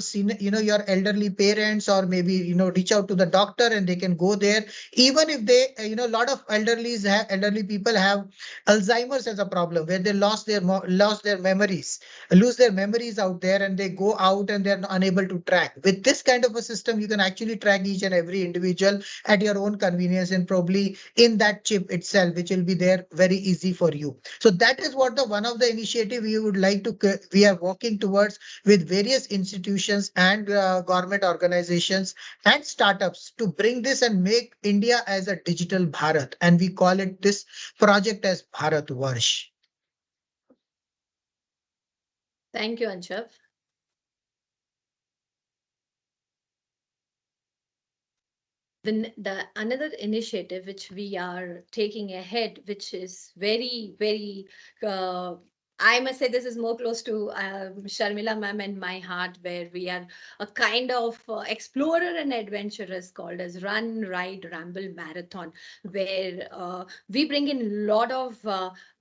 elderly parents, or maybe reach out to the doctor, and they can go there. Even if they, a lot of elderly people have Alzheimer's as a problem, where they lost their memories, lose their memories out there, and they go out and they're unable to track. With this kind of a system, you can actually track each and every individual at your own convenience, and probably in that chip itself, which will be there very easy for you. So that is what the one of the initiative we are working towards with various institutions and government organizations and startups, to bring this and make India as a digital Bharat. And we call it this project as Bharat Varsh. thank you, Anshav. The another initiative which we are taking ahead, which is very, very, I must say this is more close to Sharmila ma'am and my heart, where we are a kind of explorer and adventurous, called as Run, Ride, Ramble Marathon, where we bring in a lot of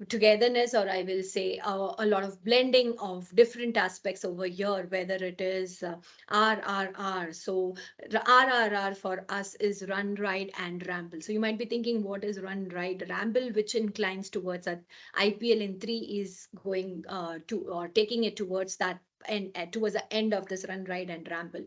togetherness, or I will say a lot of blending of different aspects over here, whether it is RRR. So RRR for us is Run, Ride, and Ramble. So you might be thinking, what is Run, Ride, Ramble, which inclines towards that IPL in 3 is going to, or taking it towards that and towards the end of this run, ride, and ramble.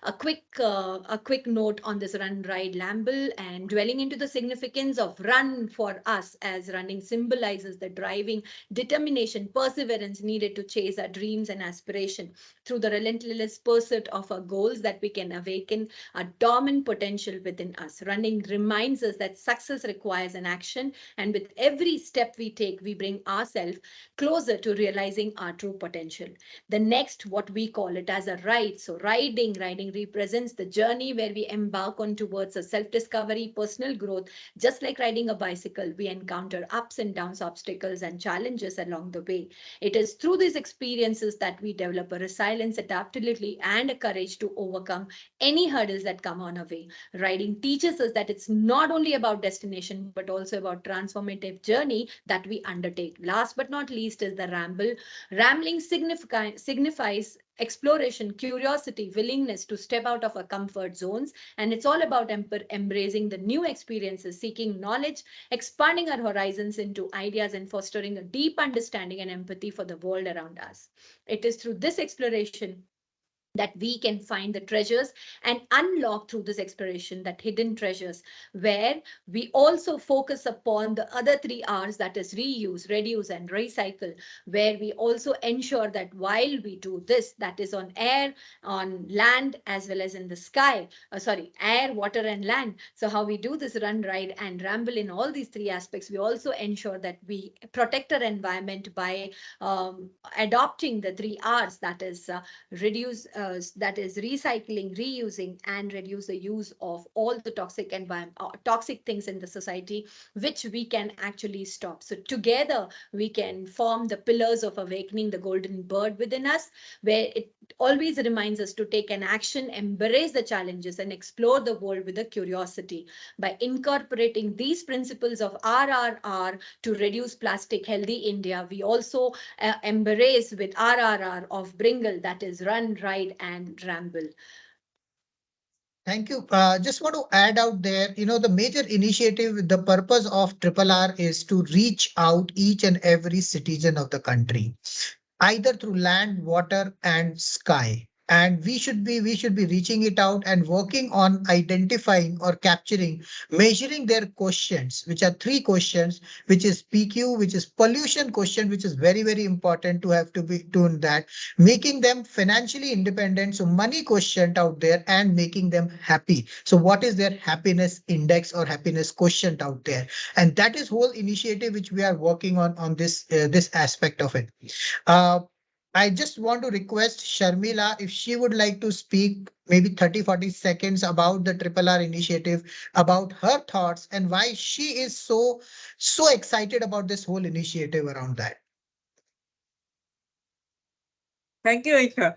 A quick note on this run, ride, ramble, and dwelling into the significance of run for us, as running symbolizes the driving determination, perseverance needed to chase our dreams and aspiration through the relentless pursuit of our goals, that we can awaken a dormant potential within us. Running reminds us that success requires an action, and with every step we take, we bring ourselves closer to realizing our true potential. The next, what we call it as a ride. So riding represents the journey where we embark on towards a self-discovery, personal growth. Just like riding a bicycle, we encounter ups and downs, obstacles and challenges along the way. It is through these experiences that we develop a resilience, adaptability, and a courage to overcome any hurdles that come on our way. Riding teaches us that it's not only about destination, but also about transformative journey that we undertake. Last but not least is the ramble. Rambling signifies exploration, curiosity, willingness to step out of our comfort zones. And it's all about embracing the new experiences, seeking knowledge, expanding our horizons into ideas, and fostering a deep understanding and empathy for the world around us. It is through this exploration that we can find the treasures and unlock through this exploration that hidden treasures, where we also focus upon the other three R's, that is reuse, reduce, and recycle, where we also ensure that while we do this, that is on air, on land, as well as in the sky, sorry, air, water, and land. So how we do this run, ride, and ramble in all these three aspects, we also ensure that we protect our environment by adopting the three R's, that is reduce, that is recycling, reusing, and reduce the use of all the toxic environment, toxic things in the society, which we can actually stop. So together we can form the pillars of awakening the golden bird within us, where it always reminds us to take an action, embrace the challenges, and explore the world with a curiosity. By incorporating these principles of RRR to reduce plastic healthy India, we also embrace with RRR of Bringle, that is run, ride, and ramble. Thank you. Just want to add out there, the major initiative, the purpose of Triple R is to reach out each and every citizen of the country, either through land, water, and sky. And we should be reaching it out and working on identifying or capturing, measuring their questions, which are three questions, which is PQ, which is pollution question, which is very, very important to have to be doing that, making them financially independent. So money quotient out there and making them happy. So what is their happiness index or happiness quotient out there? And that is whole initiative which we are working on this aspect of it. Uh, I just want to request Sharmila if she would like to speak maybe 30-40 seconds about the Triple R initiative, about her thoughts and why she is so excited about this whole initiative around that. Thank you, Aisha.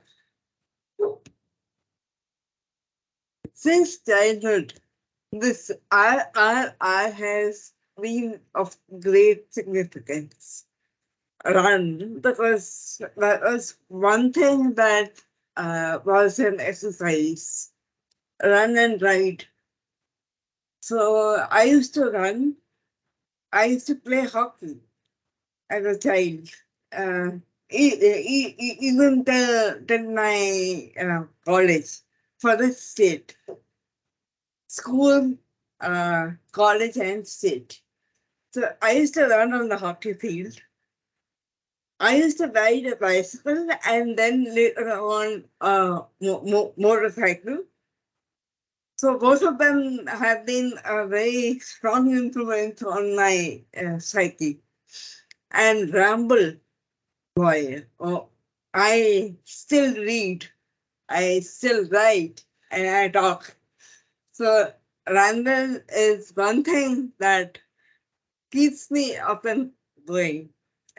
Since childhood, this I has been of great significance. Run, because that was one thing that was an exercise. Run and ride. So I used to run. I used to play hockey as a child. Even till my college, for the state, school, college, and state. So I used to run on the hockey field. I used to ride a bicycle and then later on motorcycle. So both of them have been a very strong influence on my psyche. And ramble, boy, I still read, I still write, and I talk. So ramble is one thing that keeps me up and going.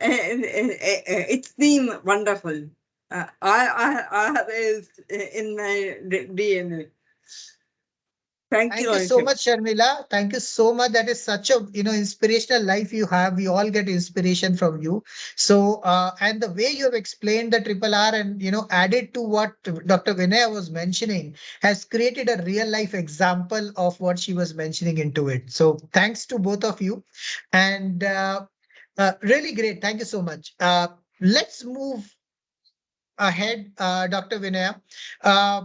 And it's been wonderful. I is in my DNA. Thank you, Thank you so Aisha. much, Sharmila. Thank you so much. That is such a inspirational life you have. We all get inspiration from you. So and the way you have explained the Triple R and added to what Dr. Vinaya was mentioning has created a real life example of what she was mentioning into it. So thanks to both of you, and really great. Thank you so much. Let's move. ahead, Dr. Vinaya. Uh,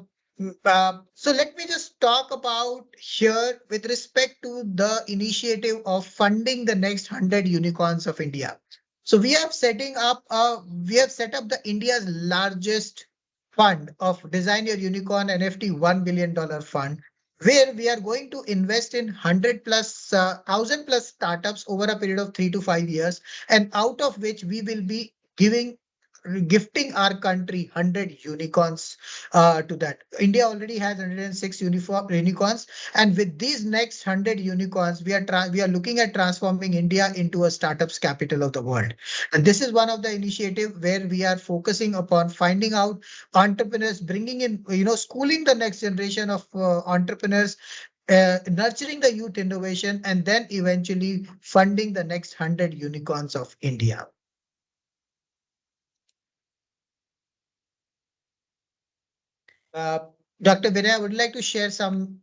so let me just talk about here with respect to the initiative of funding the next 100 unicorns of India. So we have set up the India's largest fund of Design Your Unicorn NFT $1 billion fund, where we are going to invest in 100 plus 1000 plus startups over a period of 3 to 5 years, and out of which we will be giving gifting our country 100 unicorns to that. India already has 106 unicorns, and with these next 100 unicorns, we are looking at transforming India into a startups capital of the world. And this is one of the initiative where we are focusing upon finding out entrepreneurs, bringing in, schooling the next generation of entrepreneurs, nurturing the youth innovation, and then eventually funding the next 100 unicorns of India. Uh, Dr. Vinay, I would like to share some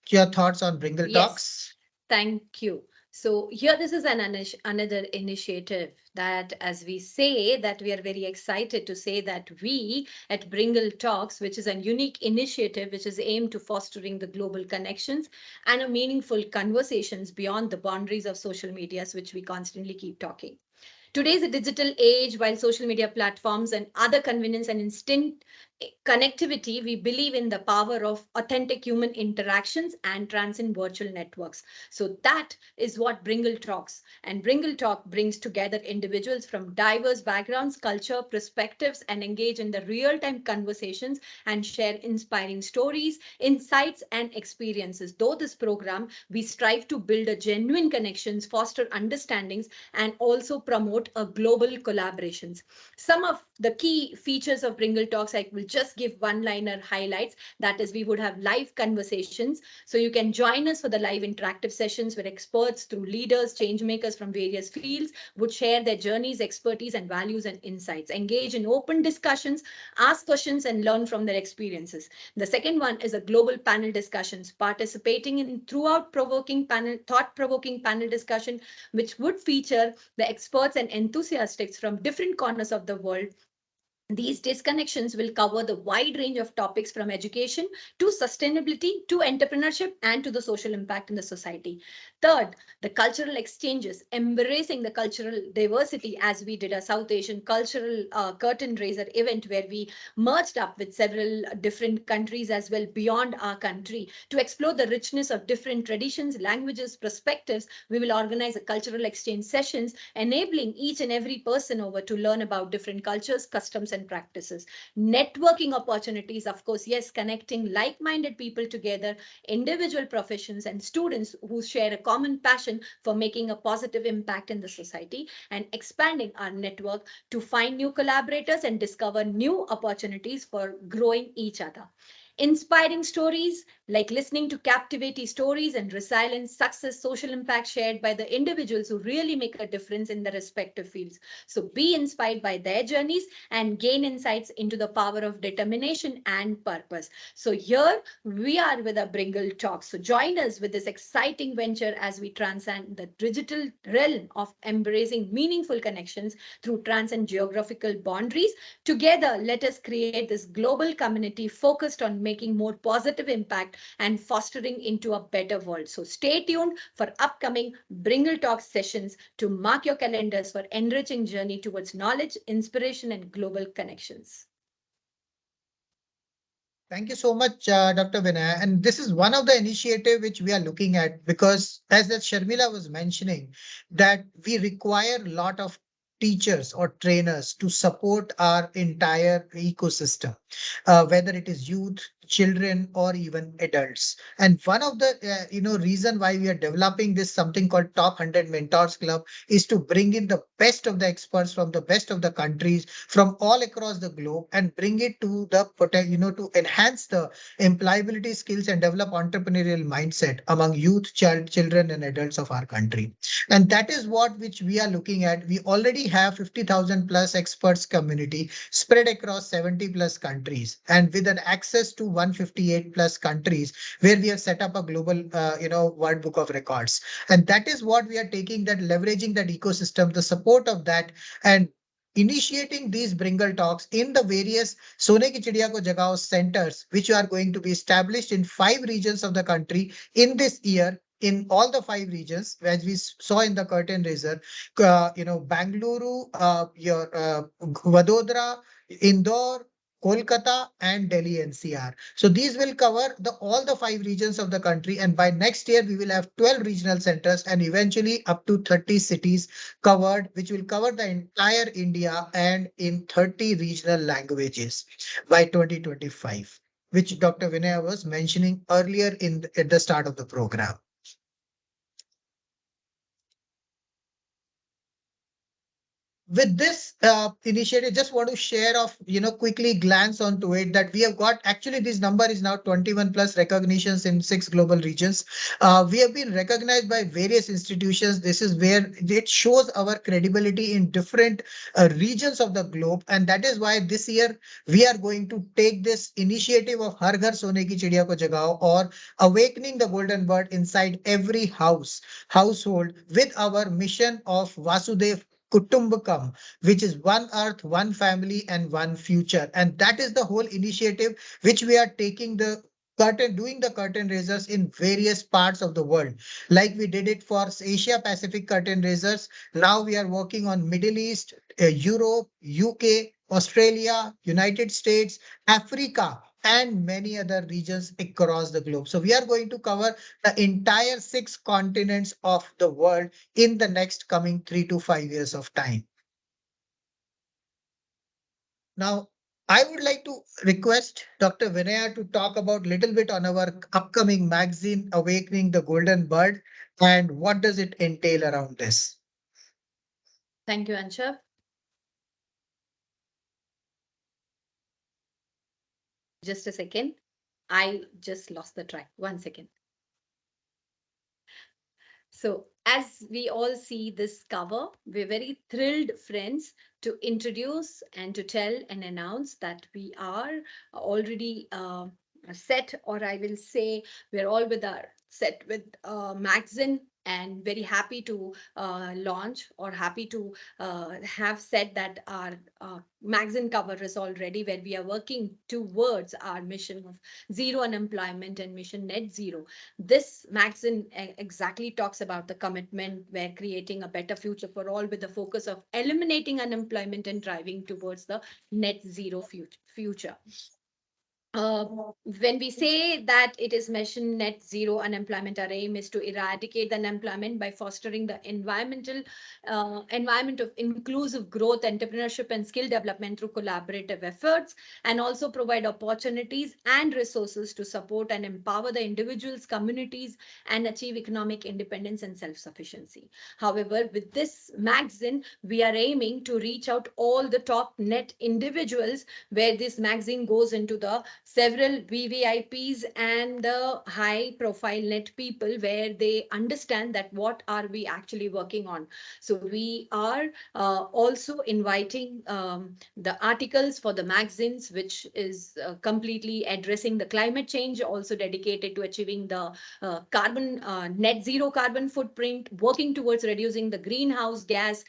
your thoughts on Bringle Yes. Talks. Thank you. So here, this is another initiative that, as we say, that we are very excited to say that we at Bringle Talks, which is a unique initiative which is aimed to fostering the global connections and a meaningful conversations beyond the boundaries of social medias, which we constantly keep talking. Today's a digital age, while social media platforms and other convenience and instant connectivity, we believe in the power of authentic human interactions and transcend virtual networks. So that is what Bringle Talks. And Bringle Talk brings together individuals from diverse backgrounds, culture, perspectives, and engage in the real-time conversations and share inspiring stories, insights, and experiences. Though this program, we strive to build a genuine connections, foster understandings, and also promote a global collaborations. Some of the key features of Bringle Talks, I will just give one liner highlights. That is, we would have live conversations. So you can join us for the live interactive sessions where experts through leaders, change makers from various fields would share their journeys, expertise, and values and insights. Engage in open discussions, ask questions, and learn from their experiences. The second one is a global panel discussions, participating in throughout provoking panel, thought provoking panel discussion, which would feature the experts and enthusiasts from different corners of the world. These disconnections will cover the wide range of topics from education to sustainability to entrepreneurship and to the social impact in the society. Third, the cultural exchanges, embracing the cultural diversity, as we did a South Asian cultural curtain raiser event where we merged up with several different countries as well beyond our country to explore the richness of different traditions, languages, perspectives. We will organize a cultural exchange sessions, enabling each and every person over to learn about different cultures, customs, and practices. Networking opportunities, of course, yes, connecting like minded people together, individual professions, and students who share a common passion for making a positive impact in the society, and expanding our network to find new collaborators and discover new opportunities for growing each other. Inspiring stories, like listening to captivating stories and resilience, success, social impact shared by the individuals who really make a difference in their respective fields. So be inspired by their journeys and gain insights into the power of determination and purpose. So here we are with a Bringle Talk. So join us with this exciting venture as we transcend the digital realm of embracing meaningful connections through transcend geographical boundaries. Together, let us create this global community focused on making more positive impact and fostering into a better world. So stay tuned for upcoming Bringle Talk sessions to mark your calendars for enriching journey towards knowledge, inspiration, and global connections. Thank you so much, Dr. Vinay. And this is one of the initiative which we are looking at because, as that Sharmila was mentioning, that we require a lot of teachers or trainers to support our entire ecosystem, whether it is youth, children, or even adults. And one of the reason why we are developing this something called Top 100 Mentors Club is to bring in the best of the experts from the best of the countries from all across the globe and bring it to the to enhance the employability skills and develop entrepreneurial mindset among youth, children, and adults of our country. And that is what which we are looking at. We already have 50,000 plus experts community spread across 70 plus countries and with an access to 158 plus countries where we have set up a global world book of records. And that is what we are taking, that leveraging that ecosystem, the support of that, and initiating these Bringle talks in the various Sone Ki Chidiya Ko Jagao centers, which are going to be established in 5 regions of the country in this year. In all the 5 regions, as we saw in the curtain raiser, Bangalore, Vadodara, Indore, Kolkata, and Delhi NCR. So these will cover all the 5 regions of the country. And by next year, we will have 12 regional centers and eventually up to 30 cities covered, which will cover the entire India and in 30 regional languages by 2025, which Dr. Vinaya was mentioning earlier at the start of the program. With this initiative, just want to share of, quickly glance onto it that we have got, actually this number is now 21 plus recognitions in 6 global regions. We have been recognized by various institutions. This is where it shows our credibility in different regions of the globe. And that is why this year we are going to take this initiative of Har Ghar Sone Ki Chidiya Ko Jagao, or awakening the golden bird inside every household, with our mission of Vasudev Kutumbakam, which is one earth, one family, and one future. And that is the whole initiative which we are taking doing the curtain raisers in various parts of the world. Like we did it for Asia Pacific curtain raisers. Now we are working on Middle East, Europe, UK, Australia, United States, Africa, and many other regions across the globe. So we are going to cover the entire 6 continents of the world in the next coming 3 to 5 years of time. Now, I would like to request Dr. Vinaya to talk about little bit on our upcoming magazine, Awakening the Golden Bird, and what does it entail around this? Thank you, Anshav. Just a second. I just lost the track. 1 second. So, as we all see this cover, we're very thrilled, friends, to introduce and to tell and announce that we are already set, or I will say, we're all with our set with magazine, and very happy to launch, or happy to have said that our magazine cover is already, where we are working towards our mission of zero unemployment and mission net zero. This magazine exactly talks about the commitment where creating a better future for all, with the focus of eliminating unemployment and driving towards the net zero future. uh, when we say that it is mission net zero unemployment, our aim is to eradicate the unemployment by fostering the environment of inclusive growth, entrepreneurship, and skill development through collaborative efforts, and also provide opportunities and resources to support and empower the individuals, communities, and achieve economic independence and self-sufficiency. However, with this magazine, we are aiming to reach out all the top net individuals, where this magazine goes into the several VVIPs and the high profile net people, where they understand that what are we actually working on. So we are also inviting the articles for the magazines, which is completely addressing the climate change, also dedicated to achieving the carbon net zero carbon footprint, working towards reducing the greenhouse gas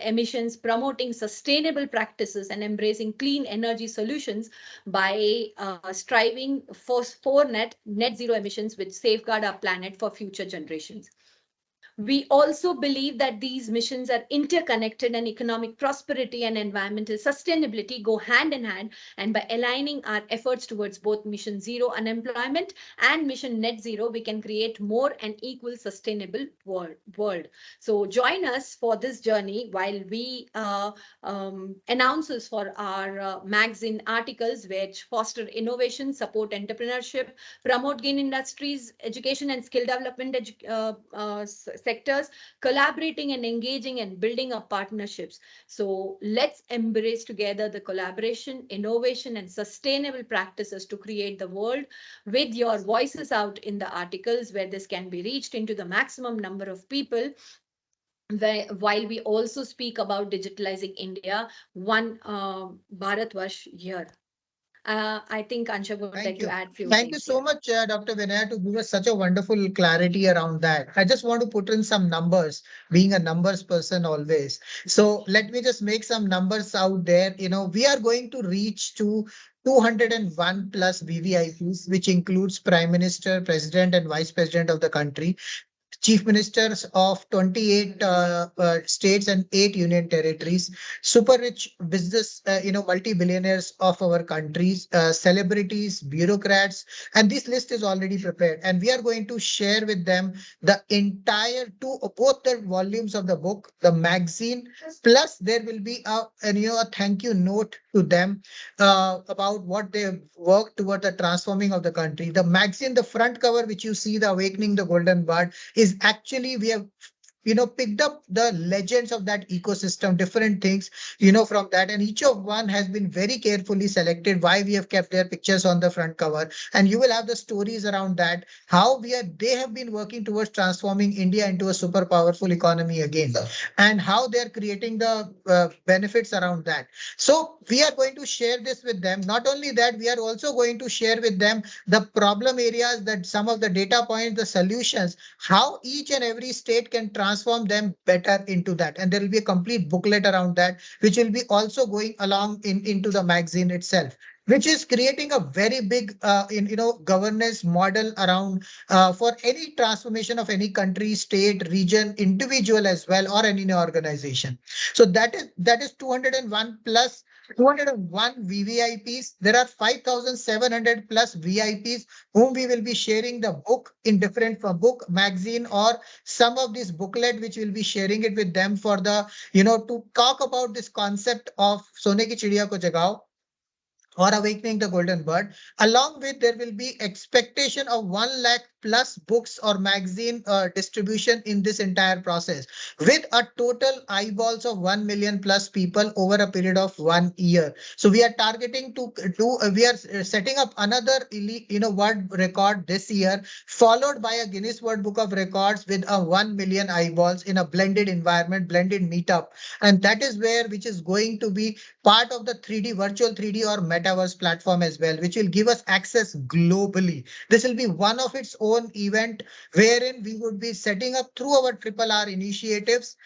emissions, promoting sustainable practices, and embracing clean energy solutions by striving for net zero emissions, which safeguard our planet for future generations. We also believe that these missions are interconnected, and economic prosperity and environmental sustainability go hand in hand. And by aligning our efforts towards both mission zero unemployment and mission net zero, we can create more and equal sustainable world. So join us for this journey while we announces for our magazine articles, which foster innovation, support entrepreneurship, promote green industries, education and skill development sectors, collaborating and engaging and building up partnerships. So let's embrace together the collaboration, innovation, and sustainable practices to create the world, with your voices out in the articles, where this can be reached into the maximum number of people. While we also speak about digitalizing India, one Bharatvarsh year. I think Ansha would like Thank to you. add few Thank things you here. so much, Dr. Vinaya, to give us such a wonderful clarity around that. I just want to put in some numbers, being a numbers person always. So let me just make some numbers out there. We are going to reach to 201 plus VVIPs, which includes Prime Minister, President, and Vice President of the country, chief ministers of 28 states and 8 union territories, super rich business, multi-billionaires of our countries, celebrities, bureaucrats, and this list is already prepared. And we are going to share with them the entire both the volumes of the book, the magazine, plus there will be a thank you note to them about what they worked toward the transforming of the country. The magazine, the front cover, which you see, the Awakening the Golden Bird, is actually we have picked up the legends of that ecosystem, different things from that, and each of one has been very carefully selected why we have kept their pictures on the front cover, and you will have the stories around that, how they have been working towards transforming India into a super powerful economy again, and how they are creating the benefits around that. So we are going to share this with them. Not only that, we are also going to share with them the problem areas, that some of the data points, the solutions, how each and every state can transform them better into that. And there will be a complete booklet around that, which will be also going along into the magazine itself, which is creating a very big governance model around for any transformation of any country, state, region, individual as well, or any organization. So that is 201 plus 201 VVIPs. There are 5,700 plus VIPs whom we will be sharing the book in different for book, magazine, or some of this booklet, which will be sharing it with them for the, to talk about this concept of Sone ki Chidiya ko jagao, or Awakening the Golden Bird. Along with, there will be expectation of 1 lakh plus books or magazine distribution in this entire process, with a total eyeballs of 1 million plus people over a period of 1 year. So we are targeting to do, we are setting up another elite, world record this year, followed by a Guinness World Book of Records with a 1 million eyeballs in a blended environment, blended meetup. And that is where, which is going to be part of the 3D, virtual 3D or metaverse platform as well, which will give us access globally. This will be one of its own event, wherein we would be setting up through our triple R initiatives.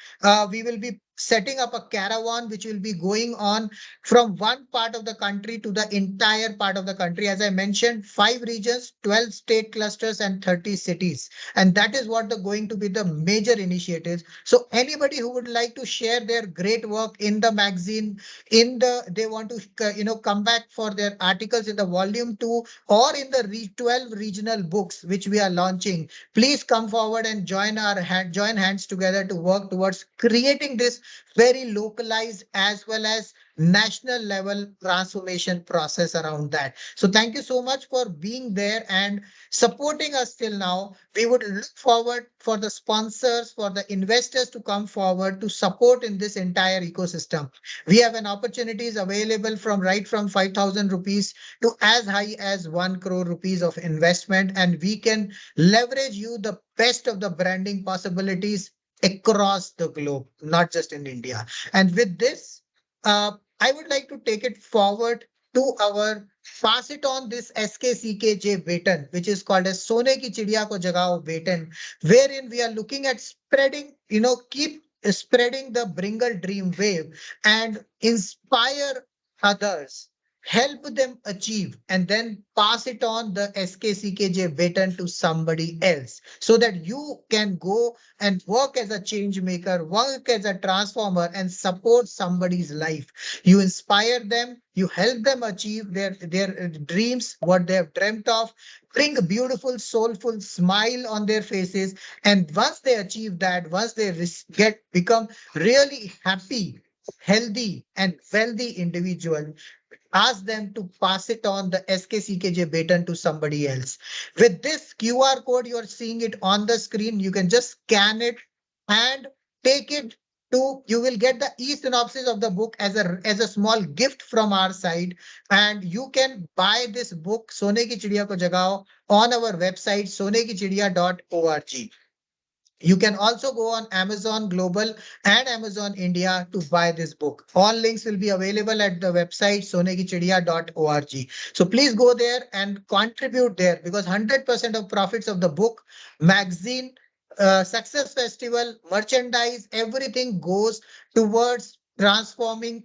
We will be setting up a caravan which will be going on from one part of the country to the entire part of the country. As I mentioned, 5 regions, 12 state clusters, and 30 cities. And that is what the going to be the major initiatives. So anybody who would like to share their great work in the magazine, they want to come back for their articles in the volume 2 or in the 12 regional books which we are launching, please come forward and join hands together to work towards creating this very localized as well as national level transformation process around that. So thank you so much for being there and supporting us till now. We would look forward for the sponsors, for the investors to come forward to support in this entire ecosystem. We have an opportunities available from right from 5,000 rupees to as high as 1 crore rupees of investment, and we can leverage you the best of the branding possibilities across the globe, not just in India. And with this, I would like to take it forward to our pass it on this SKCKJ Vetan, which is called as Sone Ki Chidiya Ko Jagao Vetan, wherein we are looking at spreading, keep spreading the Bringle dream wave and inspire others, help them achieve, and then pass it on the SKCKJ baton to somebody else so that you can go and work as a change maker, work as a transformer, and support somebody's life. You inspire them, you help them achieve their dreams, what they have dreamt of, bring a beautiful, soulful smile on their faces. And once they achieve that, once they become really happy, healthy, and wealthy individual, ask them to pass it on the SKCKJ baton to somebody else. With this QR code, you're seeing it on the screen. You can just scan it and take it to, you will get the e-synopsis of the book as a small gift from our side. And you can buy this book, Sone Ki Chidiya Ko Jagao, on our website, sonekichidiya.org. You can also go on Amazon Global and Amazon India to buy this book. All links will be available at the website sonekichidiya.org. So please go there and contribute there, because 100% of profits of the book, magazine, success festival, merchandise, everything goes towards transforming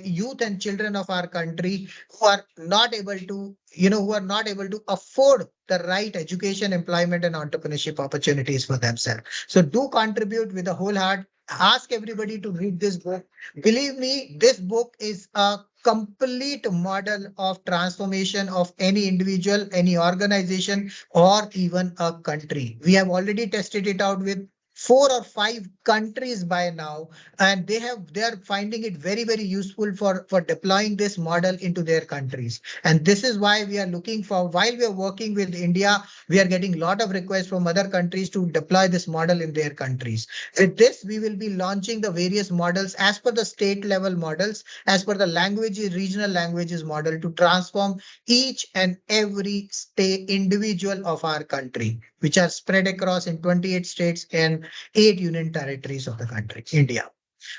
youth and children of our country who are not able to, who are not able to afford the right education, employment, and entrepreneurship opportunities for themselves. So do contribute with a whole heart. Ask everybody to read this book. Believe me, this book is a complete model of transformation of any individual, any organization, or even a country. We have already tested it out with 4 or 5 countries by now, and they are finding it very, very useful for deploying this model into their countries. And this is why we are looking for, while we are working with India, we are getting a lot of requests from other countries to deploy this model in their countries. With this, we will be launching the various models as per the state level models, as per the languages, regional languages model, to transform each and every state individual of our country, which are spread across in 28 states and 8 union territories of the country, India.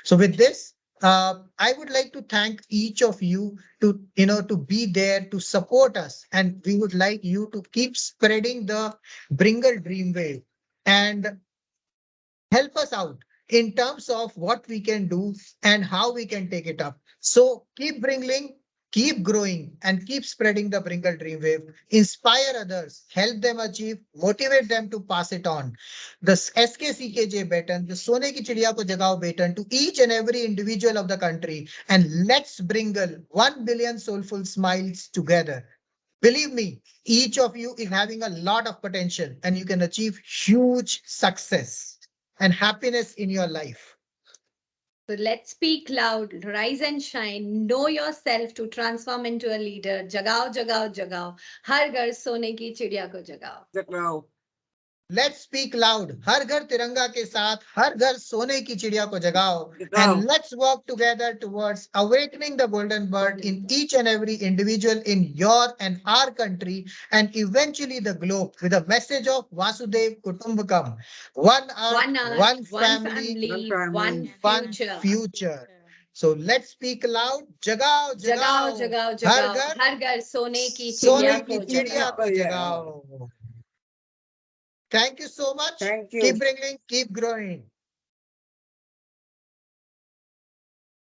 So with this, I would like to thank each of you to be there to support us, and we would like you to keep spreading the Bringle Dream Wave and help us out in terms of what we can do and how we can take it up. So keep bringing, keep growing, and keep spreading the Bringle Dream Wave. Inspire others, help them achieve, motivate them to pass it on. The SKCKJ baton, the Sone Ki Chidiya Ko Jagao baton to each and every individual of the country, and let's Bringle 1 billion soulful smiles together. Believe me, each of you is having a lot of potential, and you can achieve huge success and happiness in your life. So let's speak loud, rise and shine, know yourself to transform into a leader. Jagao, jagao, jagao. Har ghar sone ki chidiya ko jagao. Wow. Let's speak loud. हर घर तिरंगा के साथ, हर घर सोने की चिड़िया को जगाओ. Wow. And let's work together towards awakening the golden bird in each and every individual in your and our country, and eventually the globe, with a message of Vasudev Kutumbakam. One earth, One earth, one one family, family, One one family. one future. future. So let's speak loud. Jagao, जगाओ jagao. जगाओ हर जगाओ घर हर घर सोने की चिड़िया सोने की को चिड़िया जगाओ. को Yeah. जगाओ. Thank you so much. Thank you. Keep bringing, keep growing.